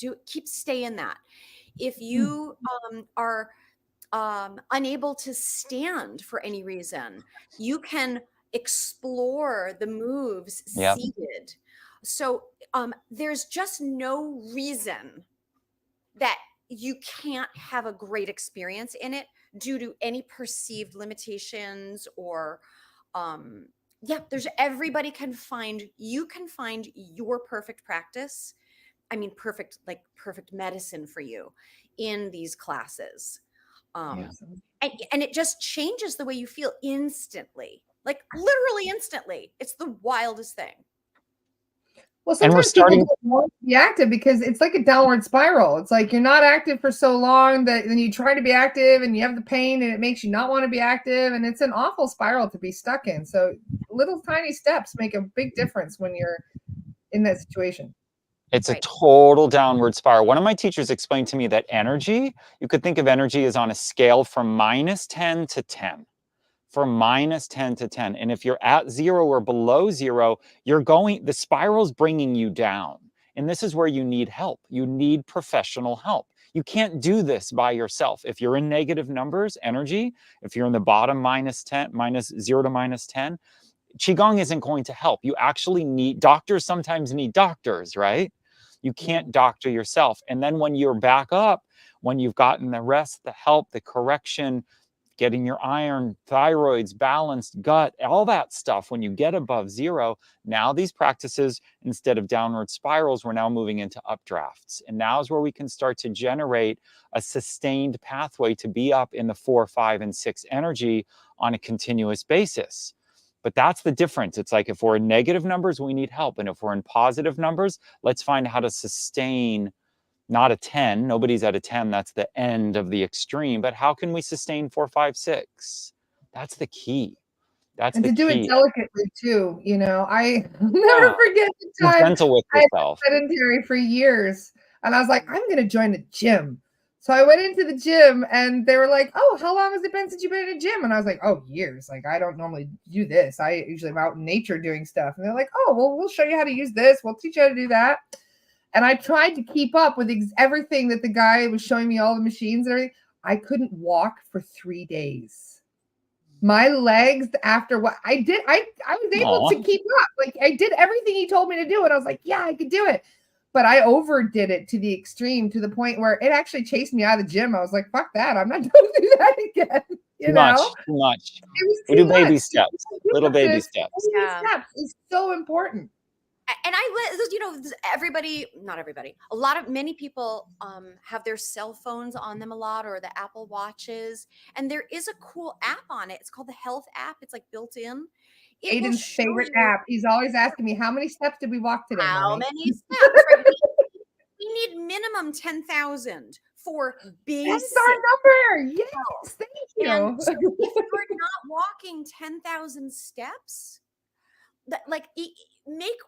stay in that. If you are unable to stand for any reason, you can explore the moves seated. So there's just no reason that you can't have a great experience in it due to any perceived limitations or everybody can find your perfect practice. I mean, perfect medicine for you in these classes. And it just changes the way you feel instantly, like literally instantly. It's the wildest thing. Well, sometimes people don't want to be active because it's like a downward spiral. It's like you're not active for so long that then you try to be active and you have the pain and it makes you not want to be active. And it's an awful spiral to be stuck in. So little tiny steps make a big difference when you're in that situation. It's a total downward spiral. One of my teachers explained to me that energy, you could think of energy as on a scale from -10 to 10. From -10 to 10. And if you're at 0 or below 0, the spiral's bringing you down. And this is where you need help. You need professional help. You can't do this by yourself. If you're in negative numbers, energy, if you're in the bottom -0 to -10, Qigong isn't going to help. You actually need, doctors sometimes need doctors, right? You can't doctor yourself. And then when you're back up, when you've gotten the rest, the help, the correction, getting your iron, thyroids balanced, gut, all that stuff, when you get above 0, now these practices, instead of downward spirals, we're now moving into updrafts. And now is where we can start to generate a sustained pathway to be up in the 4, 5, and 6 energy on a continuous basis. But that's the difference. It's like if we're in negative numbers, we need help. And if we're in positive numbers, let's find how to sustain not a 10. Nobody's at a 10. That's the end of the extreme. But how can we sustain 4, 5, 6? That's the key. That's And the to do it key. delicately too, you know. I never forget the Be time gentle with I yourself. was sedentary for years, and I was like, I'm gonna join a gym. So I went into the gym, and they were like, "Oh, how long has it been since you've been in a gym?" And I was like, "Oh, years. Like I don't normally do this. I usually am out in nature doing stuff." And they're like, "Oh, well, we'll show you how to use this. We'll teach you how to do that." And I tried to keep up with everything that the guy was showing me, all the machines and everything. I couldn't walk for 3 days. My legs, after what I did, I was able to keep up. Like I did everything he told me to do, and I was like, yeah, I could do it. But I overdid it to the extreme, to the point where it actually chased me out of the gym. I was like, fuck that. I'm not going to do that again. Too much. It was We too do baby much. steps. Little baby steps. Baby steps is so important. And many people have their cell phones on them a lot, or the Apple Watches, and there is a cool app on it. It's called the Health app. It's like built in. Aiden's favorite app. He's always asking me, how many steps did we walk today? How Mommy? many steps? Right? We need minimum 10,000 for basic. That's our number. Yes, thank you. And so if you're not walking 10,000 steps, make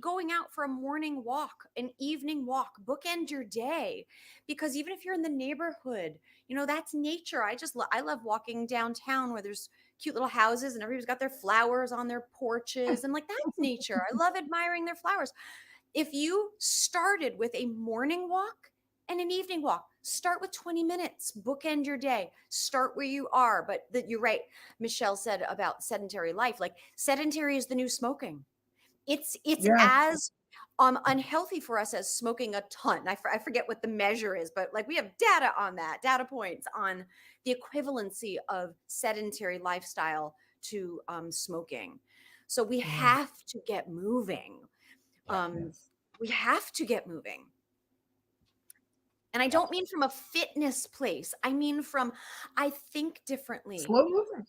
going out for a morning walk, an evening walk, bookend your day. Because even if you're in the neighborhood, that's nature. I love walking downtown where there's cute little houses and everybody's got their flowers on their porches, and that's nature. I love admiring their flowers. If you started with a morning walk and an evening walk, start with 20 minutes, bookend your day, start where you are. But you're right. Michelle said about sedentary life, like sedentary is the new smoking. It's as unhealthy for us as smoking a ton. I forget what the measure is, but we have data on that, data points on the equivalency of sedentary lifestyle to smoking. So we have to get moving. We have to get moving. And I don't mean from a fitness place. I mean I think differently. Slow moving.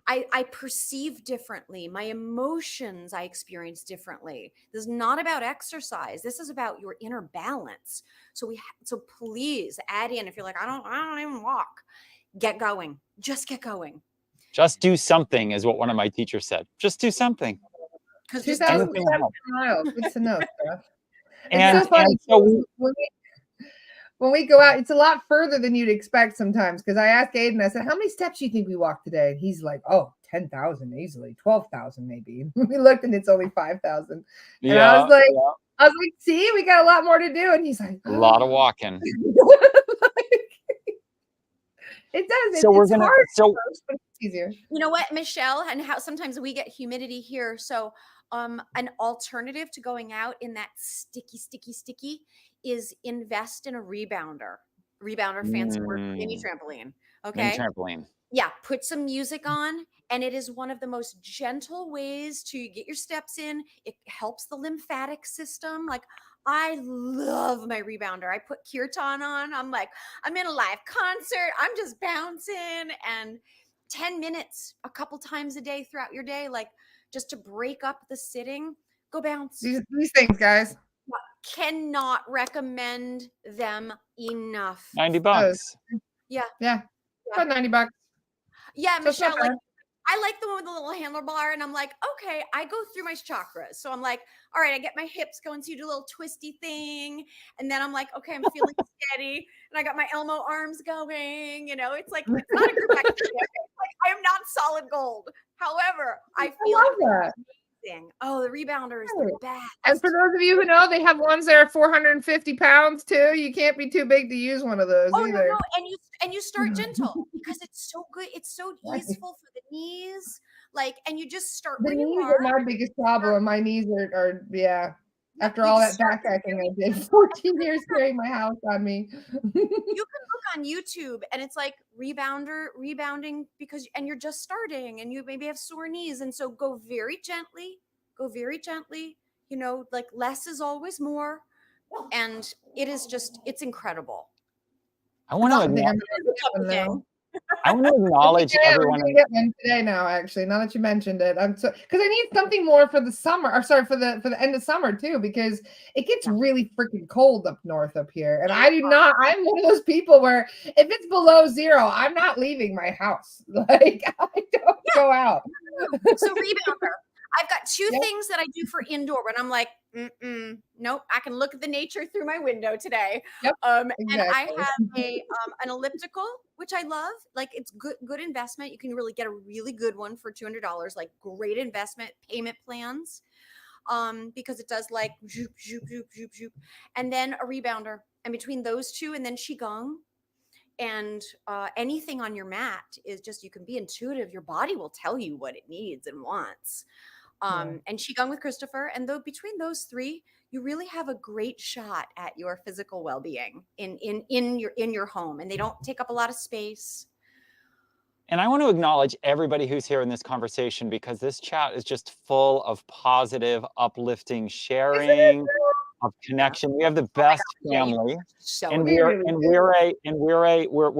I perceive differently. My emotions I experience differently. This is not about exercise. This is about your inner balance. So please add in, if you're like, I don't even walk. Get going. Just get going. Just do something is what one of my teachers said. Just do something. Because 2,000 miles. Good to know, Steph. And so funny. When we go out, it's a lot further than you'd expect sometimes. Because I asked Aiden, I said, how many steps do you think we walked today? And he's like, 10,000 easily, 12,000 maybe. We looked and it's only 5,000. And I was like, see, we got a lot more to do. And he's like, a lot of walking. It does. So it's hard. But it's easier. You know what, Michelle, and how sometimes we get humidity here. So an alternative to going out in that sticky is invest in a rebounder. Fancy word, mini trampoline. Okay. Mini trampoline. Yeah. Put some music on, and it is one of the most gentle ways to get your steps in. It helps the lymphatic system. I love my rebounder. I put kirtan on. I'm like, I'm in a live concert. I'm just bouncing, and 10 minutes a couple times a day throughout your day, just to break up the sitting, go bounce. These things, guys. Cannot recommend them enough. $90. Yeah. About $90. Yeah, Michelle, I like the one with the little handlebar, and I'm like, okay, I go through my chakras. So I'm like, all right, I get my hips going, so you do a little twisty thing. And then I'm like, okay, I'm feeling steady. And I got my Elmo arms going. It's not a group activity. I am not solid gold. However, I feel that. Amazing. Oh, the rebounder is the best. And for those of you who know, they have ones that are 450 pounds too. You can't be too big to use one of those either. No. And you start gentle because it's so good. It's so easeful for the knees. And you just start the where knees you are. My biggest problem. My knees are after all that backpacking I did, 14 years carrying my house on me. You can look on YouTube, and it's like rebounding and you're just starting, and you maybe have sore knees, and so go very gently. Less is always more, and it's incredible. I want to I want to acknowledge everyone. I'm gonna get one today now, actually, now that you mentioned it. I'm so because I need something more for the summer, or sorry, for the end of summer too, because it gets really freaking cold up north up here. And I'm one of those people where if it's below 0, I'm not leaving my house. Like I don't go out. So rebounder. I've got 2 things that I do for indoor when I'm like, nope, I can look at the nature through my window today. Exactly. And I have an elliptical, which I love. Like it's good investment. You can really get a really good one for $200, like great investment payment plans. Because it does like zoop, zoop, zoop, zoop, zoop. And then a rebounder. And between those 2 and then Qigong, and anything on your mat is just, you can be intuitive. Your body will tell you what it needs and wants. And Qigong with Christopher. And though between those 3, you really have a great shot at your physical well-being in your home, and they don't take up a lot of space. And I want to acknowledge everybody who's here in this conversation, because this chat is just full of positive, uplifting sharing, of connection. We have the best family, and we're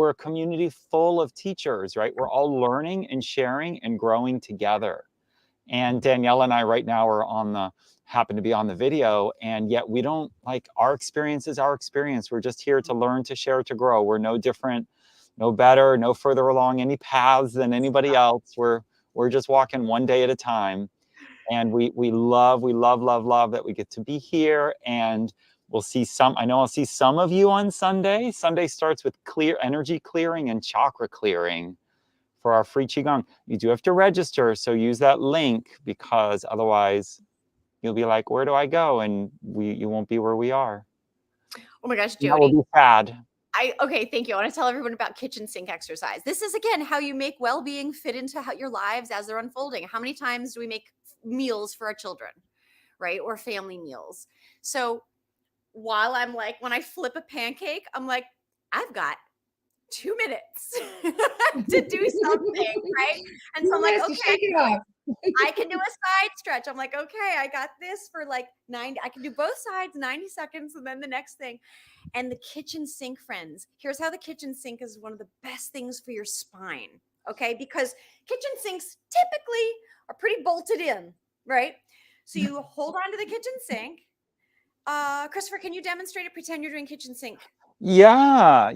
a community full of teachers, right? We're all learning and sharing and growing together. And Daniela and I right now are happen to be on the video, and yet we don't, like, our experience is our experience. We're just here to learn, to share, to grow. We're no different, no better, no further along any paths than anybody else. We're just walking one day at a time. And we love that we get to be here. And I know I'll see some of you on Sunday. Sunday starts with energy clearing and chakra clearing for our free Qigong. You do have to register, so use that link, because otherwise you'll be like, where do I go? And you won't be where we are. Oh my gosh, Jody. That will be sad. Okay, thank you. I want to tell everyone about kitchen sink exercise. This is, again, how you make well-being fit into your lives as they're unfolding. How many times do we make meals for our children, right? Or family meals. So while when I flip a pancake, I'm like, I've got 2 minutes to do something, right? And so I'm like, okay, I can do a side stretch. I'm like, okay, I got this for like 90. I can do both sides, 90 seconds, and then the next thing. And the kitchen sink, friends, here's how the kitchen sink is one of the best things for your spine, okay? Because kitchen sinks typically are pretty bolted in, right? So you hold on to the kitchen sink. Christopher, can you demonstrate it? Pretend you're doing kitchen sink. Yeah.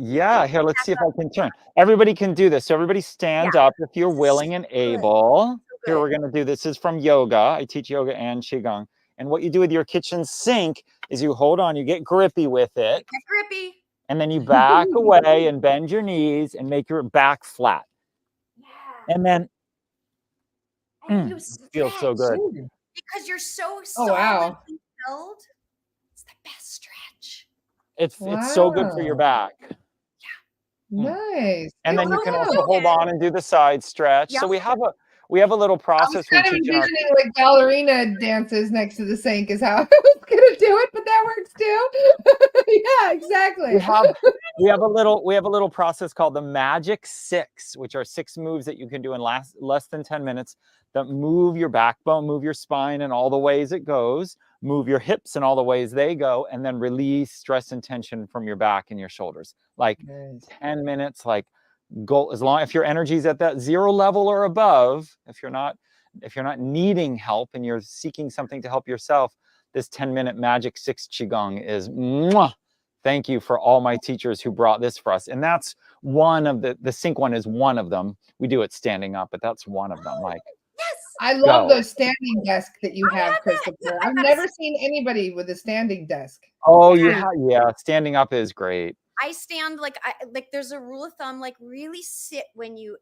Here, let's see if I can turn. Everybody can do this. So everybody stand up if you're willing and able. Here, we're going to do this. Is from yoga. I teach yoga and Qigong. And what you do with your kitchen sink is you hold on, you get grippy with it. Get grippy. And then you back away and bend your knees and make your back flat. Yeah. And then it feels so good. Because you're so solidly held. It's the best stretch. It's so good for your back. Yeah. Nice. And then you can also hold on and do the side stretch. Yep. So we have a little process. I was kind of envisioning like ballerina dances next to the sink is how I was gonna do it, but that works too. Yeah, exactly. We have a little process called the Magic 6, which are 6 moves that you can do in less than 10 minutes that move your backbone, move your spine in all the ways it goes, move your hips in all the ways they go, and then release stress and tension from your back and your shoulders. Like 10 minutes, like go as long if your energy's at that 0 level or above, if you're not needing help and you're seeking something to help yourself, this 10-minute Magic 6 Qigong is mwah. Thank you for all my teachers who brought this for us. And that's one of the sink one is one of them. We do it standing up, but that's one of them. Like, yes, I love those standing desk that you have, Christopher. I've never seen anybody with a standing desk. Oh, yeah, standing up is great. I stand like there's a rule of thumb, like really sit when you,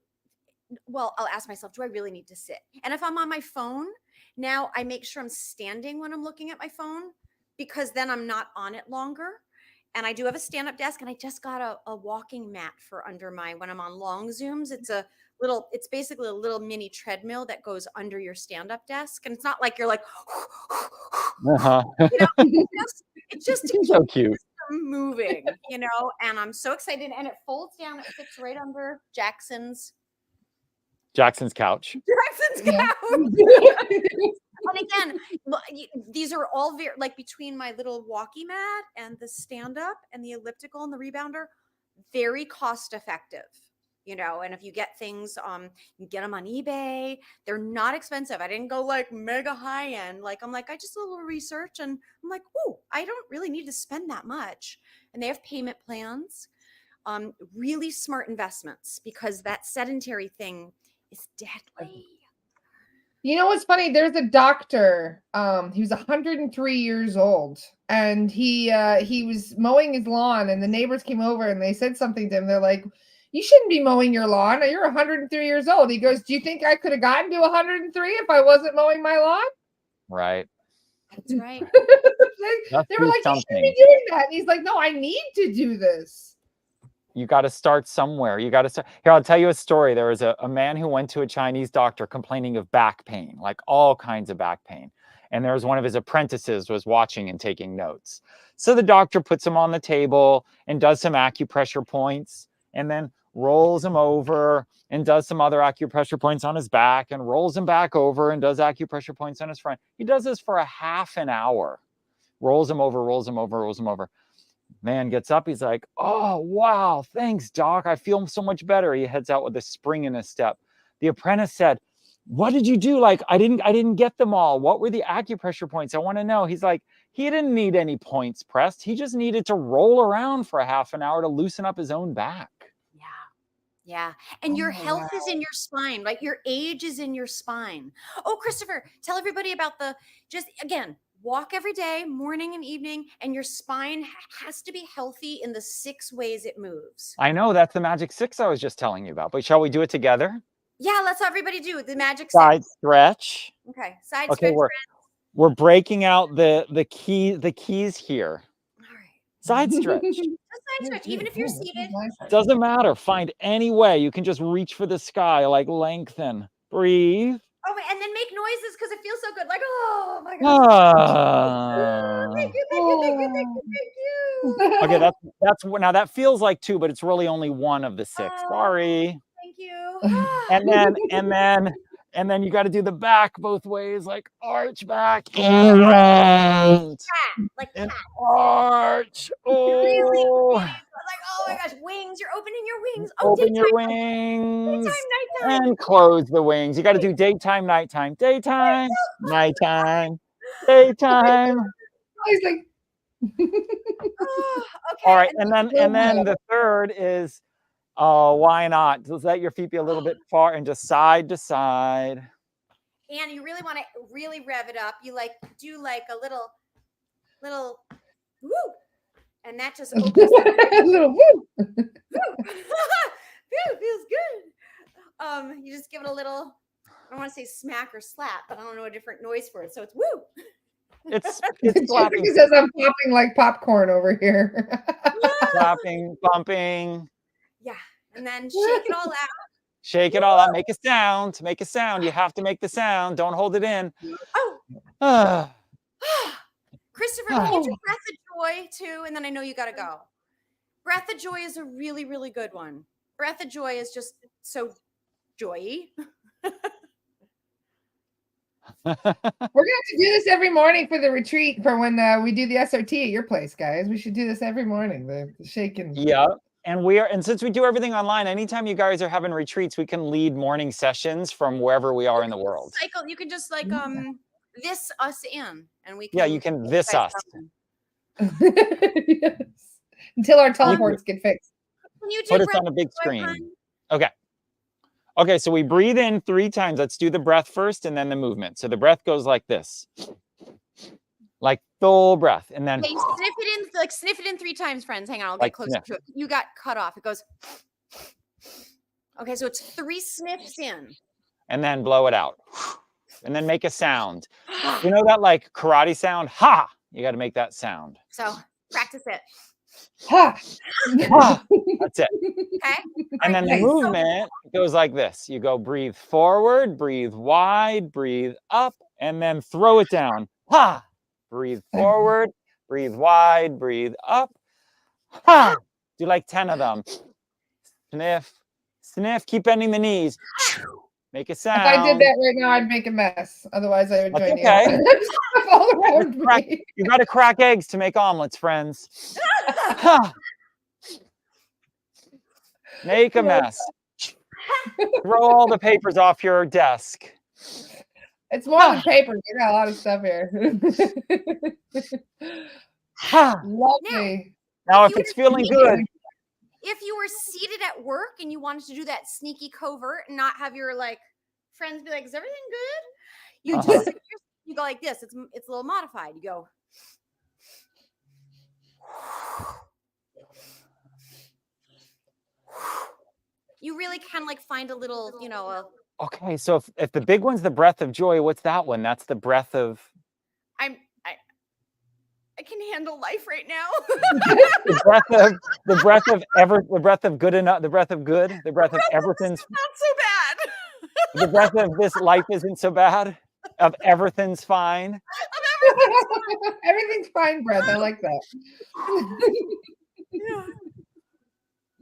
well, I'll ask myself, do I really need to sit? And if I'm on my phone, now I make sure I'm standing when I'm looking at my phone, because then I'm not on it longer. And I do have a stand-up desk, and I just got a walking mat for under when I'm on long Zooms. It's basically a little mini treadmill that goes under your stand-up desk. And it's not like you're like, it's just so cute. Moving, and I'm so excited, and it folds down. It fits right under Jackson's couch. And again, these are all very, like, between my little walkie mat and the stand up and the elliptical and the rebounder, very cost effective. you know, and if you get things, you get them on eBay. They're not expensive. I didn't go like mega high end. Like, I'm like, I just did a little research and I'm like, oh, I don't really need to spend that much. And they have payment plans, really smart investments, because that sedentary thing is deadly. You know what's funny? There's a doctor. He was 103 years old, and he was mowing his lawn, and the neighbors came over and they said something to him. They're like, "You shouldn't be mowing your lawn. You're 103 years old." He goes, "Do you think I could have gotten to 103 if I wasn't mowing my lawn?" Right. That's right. They were like, "You shouldn't be doing that." And he's like, "No, I need to do this." You got to start somewhere. You got to start. Here, I'll tell you a story. There was a man who went to a Chinese doctor complaining of back pain, like all kinds of back pain. And there was one of his apprentices was watching and taking notes. So the doctor puts him on the table and does some acupressure points, and then rolls him over and does some other acupressure points on his back, and rolls him back over and does acupressure points on his front. He does this for a half an hour. Rolls him over, rolls him over, rolls him over. Man gets up, he's like, "Oh, wow, thanks, doc. I feel so much better." He heads out with a spring in his step. The apprentice said, "What did you do? Like, I didn't get them all. What were the acupressure points? I want to know." He's like, he didn't need any points pressed. He just needed to roll around for a half an hour to loosen up his own back. Yeah. Yeah. And your health is in your spine, like your age is in your spine. Oh, Christopher, tell everybody about just again, walk every day, morning and evening, and your spine has to be healthy in the 6 ways it moves. I know, that's the magic 6 I was just telling you about, but shall we do it together? Yeah, let's everybody do the magic 6. Side stretch. Okay, side stretch. We're breaking out the keys here. All right. Side stretch. Just side stretch, even if you're seated. Doesn't matter. Find any way. You can just reach for the sky, like lengthen. Breathe. Oh, and then make noises because it feels so good. Like, oh my gosh. Thank you. Okay, that's now that feels like 2, but it's really only 1 of the 6. Sorry. Thank you. and then you got to do the back both ways, like arch back and round. Like and arch. Oh. Like, oh my gosh, wings. You're opening your wings. Oh, open your wings. Daytime, nighttime. And close the wings. You got to do daytime, nighttime. Daytime, nighttime. Daytime. He's like, okay. All right, and then the third is, why not? Just let your feet be a little bit far and just side to side. And you really want to really rev it up. You like do like a little woo. And that just opens a little woo. Feels good. You just give it a little, I don't want to say smack or slap, but I don't know a different noise for it. So it's woo. It's clapping. He says I'm popping like popcorn over here. Clapping, bumping. Yeah. And then shake it all out. Shake it all out. Make a sound. Make a sound. You have to make the sound. Don't hold it in. Oh. Christopher, can you do breath of joy too? And then I know you got to go. Breath of joy is a really, really good one. Breath of joy is just so joy-y. We're gonna have to do this every morning for the retreat for when we do the SRT at your place, guys. We should do this every morning. The shaking. Yeah. And since we do everything online, anytime you guys are having retreats, we can lead morning sessions from wherever we are in the world. You can just like this us in, and we can. Yeah, you can this us. Yes. Until our teleports get fixed. Can you put us on a big screen? Okay. Okay, so we breathe in 3 times. Let's do the breath first and then the movement. So the breath goes like this. Like full breath. And then sniff it in 3 times, friends. Hang on, I'll get closer to it. You got cut off. It goes. Okay, so it's 3 sniffs in. And then blow it out. And then make a sound. You know that like karate sound? Ha! You got to make that sound. So practice it. Ha! Ha! That's it. Okay. And then the movement goes like this. You go breathe forward, breathe wide, breathe up, and then throw it down. Ha! Breathe forward, breathe wide, breathe up. Ha! Do like 10 of them. Sniff, sniff, keep bending the knees. Make a sound. If I did that right now, I'd make a mess. Otherwise, I would join you. All around me. You got to crack eggs to make omelets, friends. Make a mess. Throw all the papers off your desk. It's more than paper. We got a lot of stuff here. Lovely. Now, if it's feeling good. If you were seated at work and you wanted to do that sneaky covert and not have your like friends be like, "Is everything good?" You just you go like this. It's a little modified. You go. You really can like find a little, you know. Okay, so if the big one's the breath of joy, what's that one? That's the breath of. I can handle life right now. the breath of good enough, the breath of good, the breath of everything's not so bad. The breath of this life isn't so bad. Of everything's fine. Everything's fine breath. I like that. Yeah.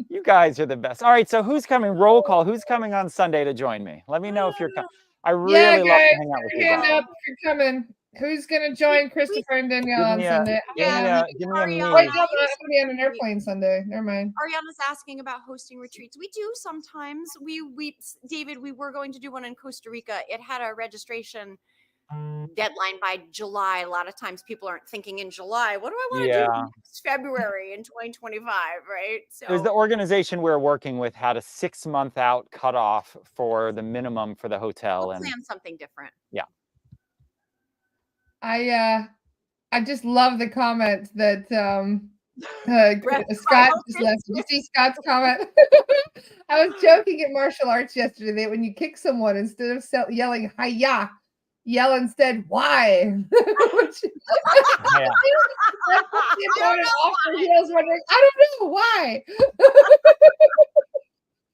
You guys are the best. All right, so who's coming? Roll call. Who's coming on Sunday to join me? Let me know if you're coming. I really love to hang out with you guys. Hand up if you're coming. Who's going to join Christopher and Daniela on Sunday? Give me a me. Wait, no, I'm going to be on an airplane Sunday. Never mind. Ariana's asking about hosting retreats. We do sometimes. David, we were going to do one in Costa Rica. It had a registration deadline by July. A lot of times people aren't thinking in July. What do I want to do next February in 2025, right? So it was the organization we were working with had a 6-month out cutoff for the minimum for the hotel. We'll plan something different. Yeah. I just love the comment that Scott just left. Did you see Scott's comment? I was joking at martial arts yesterday that when you kick someone, instead of yelling "Hiya," yell instead "Why?" Which, I don't know why.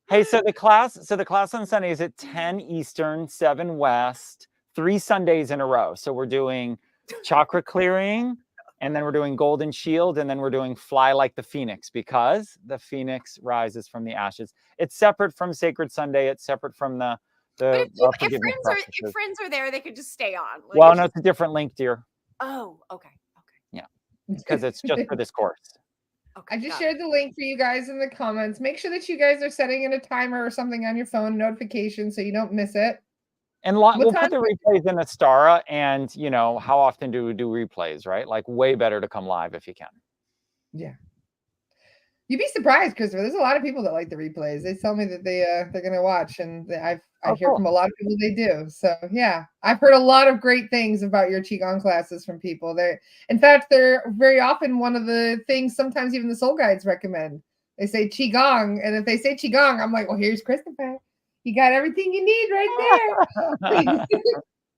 Hey, so the class on Sunday is at 10 Eastern, 7 West, 3 Sundays in a row. So we're doing chakra clearing, and then we're doing golden shield, and then we're doing fly like the phoenix, because the phoenix rises from the ashes. It's separate from Sacred Sunday. It's separate from the if friends are there, they could just stay on. Like, well, no, it's a different link, dear. Oh, okay. Yeah, because it's just for this course. Okay, I just shared the link for you guys in the comments. Make sure that you guys are setting in a timer or something on your phone, notification, so you don't miss it. And we'll put the replays in Astara, and you know, how often do we do replays, right? Like, way better to come live if you can. Yeah. You'd be surprised, Christopher. There's a lot of people that like the replays. They tell me that they're gonna watch, and I hear from a lot of people they do. So yeah, I've heard a lot of great things about your Qigong classes from people. In fact, they're very often one of the things sometimes even the soul guides recommend. They say Qigong, and if they say Qigong, I'm like, well, here's Christopher. You got everything you need right there.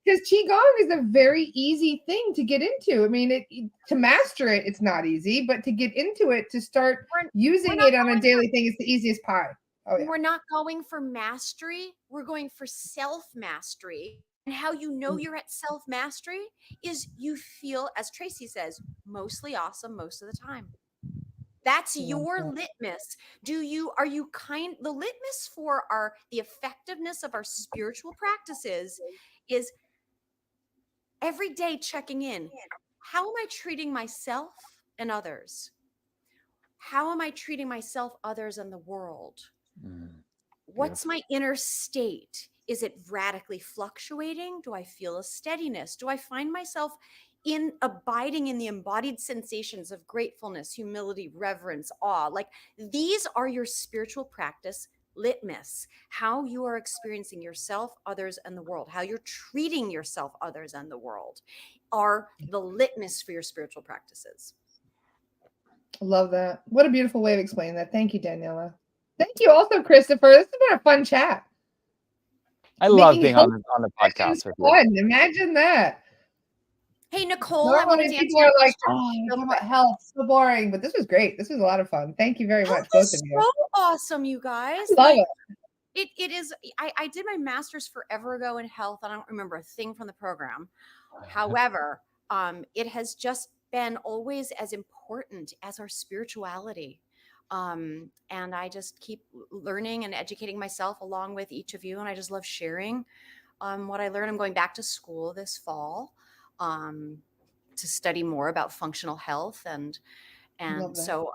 Because Qigong is a very easy thing to get into. I mean, to master it, it's not easy, but to get into it, to start using it on a daily thing is the easiest part. Oh, yeah. We're not going for mastery. We're going for self-mastery. And how you know you're at self-mastery is you feel, as Tracy says, mostly awesome most of the time. That's your litmus. The litmus for the effectiveness of our spiritual practices is every day checking in. How am I treating myself and others? How am I treating myself, others, and the world? What's my inner state? Is it radically fluctuating? Do I feel a steadiness? Do I find myself abiding in the embodied sensations of gratefulness, humility, reverence, awe? Like, these are your spiritual practice litmus. How you are experiencing yourself, others, and the world, how you're treating yourself, others, and the world are the litmus for your spiritual practices. I love that. What a beautiful way of explaining that. Thank you, Daniela. Thank you also, Christopher. This has been a fun chat. I love being on the podcast with you. Imagine that. Hey, Nicole, normally people are like, talking about health, so boring, but this was great. This was a lot of fun. Thank you very much, both of you. So awesome, you guys. I love it. It is. I did my master's forever ago in health. I don't remember a thing from the program. However, it has just been always as important as our spirituality. And I just keep learning and educating myself along with each of you. And I just love sharing what I learned. I'm going back to school this fall to study more about functional health and And so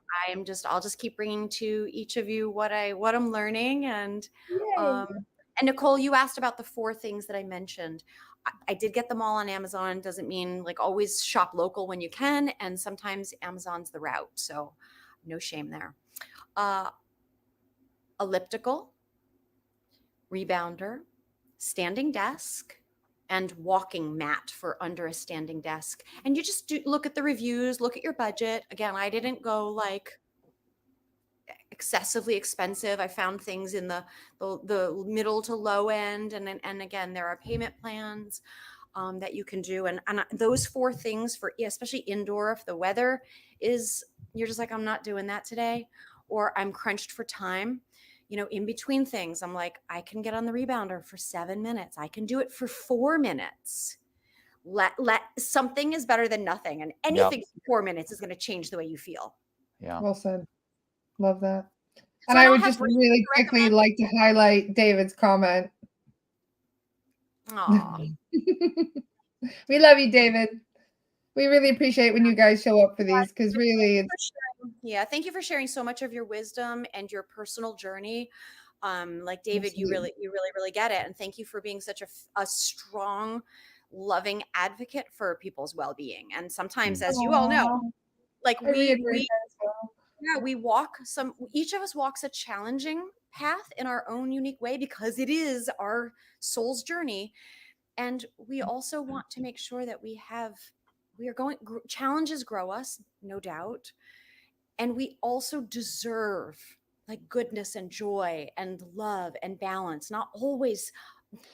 I'll just keep bringing to each of you what I'm learning. And Nicole, you asked about the 4 things that I mentioned. I did get them all on Amazon. Doesn't mean like always shop local when you can. And sometimes Amazon's the route. So no shame there. Elliptical, rebounder, standing desk, and walking mat for under a standing desk. And you just look at the reviews, look at your budget. Again, I didn't go like excessively expensive. I found things in the middle to low end. And again, there are payment plans that you can do. And those 4 things for, especially indoor, if the weather is, you're just like, I'm not doing that today, or I'm crunched for time. In between things, I'm like, I can get on the rebounder for 7 minutes. I can do it for 4 minutes. Let something is better than nothing. And anything for 4 minutes is going to change the way you feel. Yeah. Well said. Love that. So and I would just really quickly like to highlight David's comment. Aww. We love you, David. We really appreciate when you guys show up for these, because really thank you for sharing so much of your wisdom and your personal journey. Like David, you really get it. And thank you for being such a strong, loving advocate for people's well-being. And sometimes, as you all know, like each of us walks a challenging path in our own unique way, because it is our soul's journey. And we also want to make sure that challenges grow us, no doubt. And we also deserve like goodness and joy and love and balance. Not always,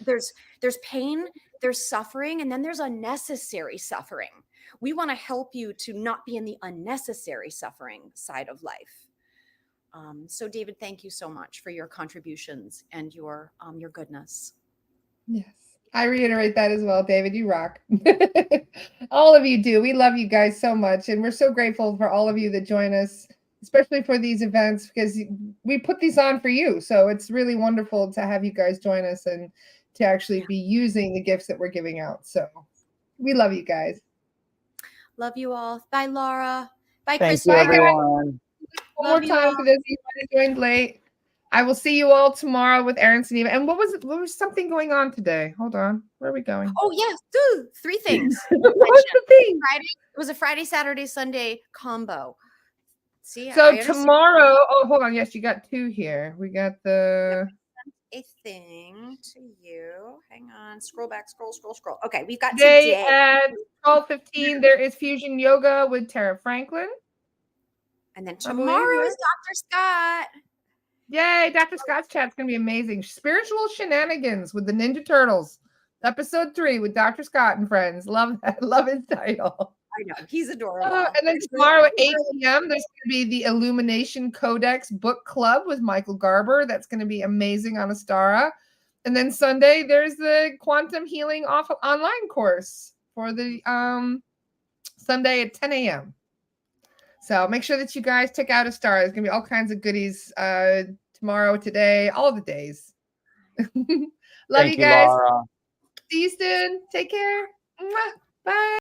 there's pain, there's suffering, and then there's unnecessary suffering. We want to help you to not be in the unnecessary suffering side of life. So David, thank you so much for your contributions and your goodness. Yes. I reiterate that as well, David. You rock. All of you do. We love you guys so much. And we're so grateful for all of you that join us, especially for these events, because we put these on for you. So it's really wonderful to have you guys join us and to actually be using the gifts that we're giving out. So we love you guys. Love you all. Bye, Laura. Bye, Thank Chris. you, everyone. One more time for those of you who joined late. I will see you all tomorrow with Aaron and Eva. And what was something going on today? Hold on. Where are we going? Oh, yes. 3 things. What's the thing? It was a Friday, Saturday, Sunday combo. See, so tomorrow, hold on. Yes, you got 2 here. We got the... a thing to you. Hang on. Scroll back. Scroll. Okay, we've got today at 12:15. There is Fusion Yoga with Tara Franklin. And then tomorrow is Dr. Scott. Yay, Dr. Scott's chat's going to be amazing. Spiritual Shenanigans with the Ninja Turtles. Episode 3 with Dr. Scott and friends. Love that. Love his title. I know. He's adorable. And then tomorrow at 8 p.m., there's going to be the Illumination Codex Book Club with Michael Garber. That's going to be amazing on Astara. And then Sunday, there's the Quantum Healing online course for the Sunday at 10 a.m. So make sure that you guys check out Astara. There's going to be all kinds of goodies tomorrow, today, all the days. Love you guys. Laura. See you soon. Take care. Bye.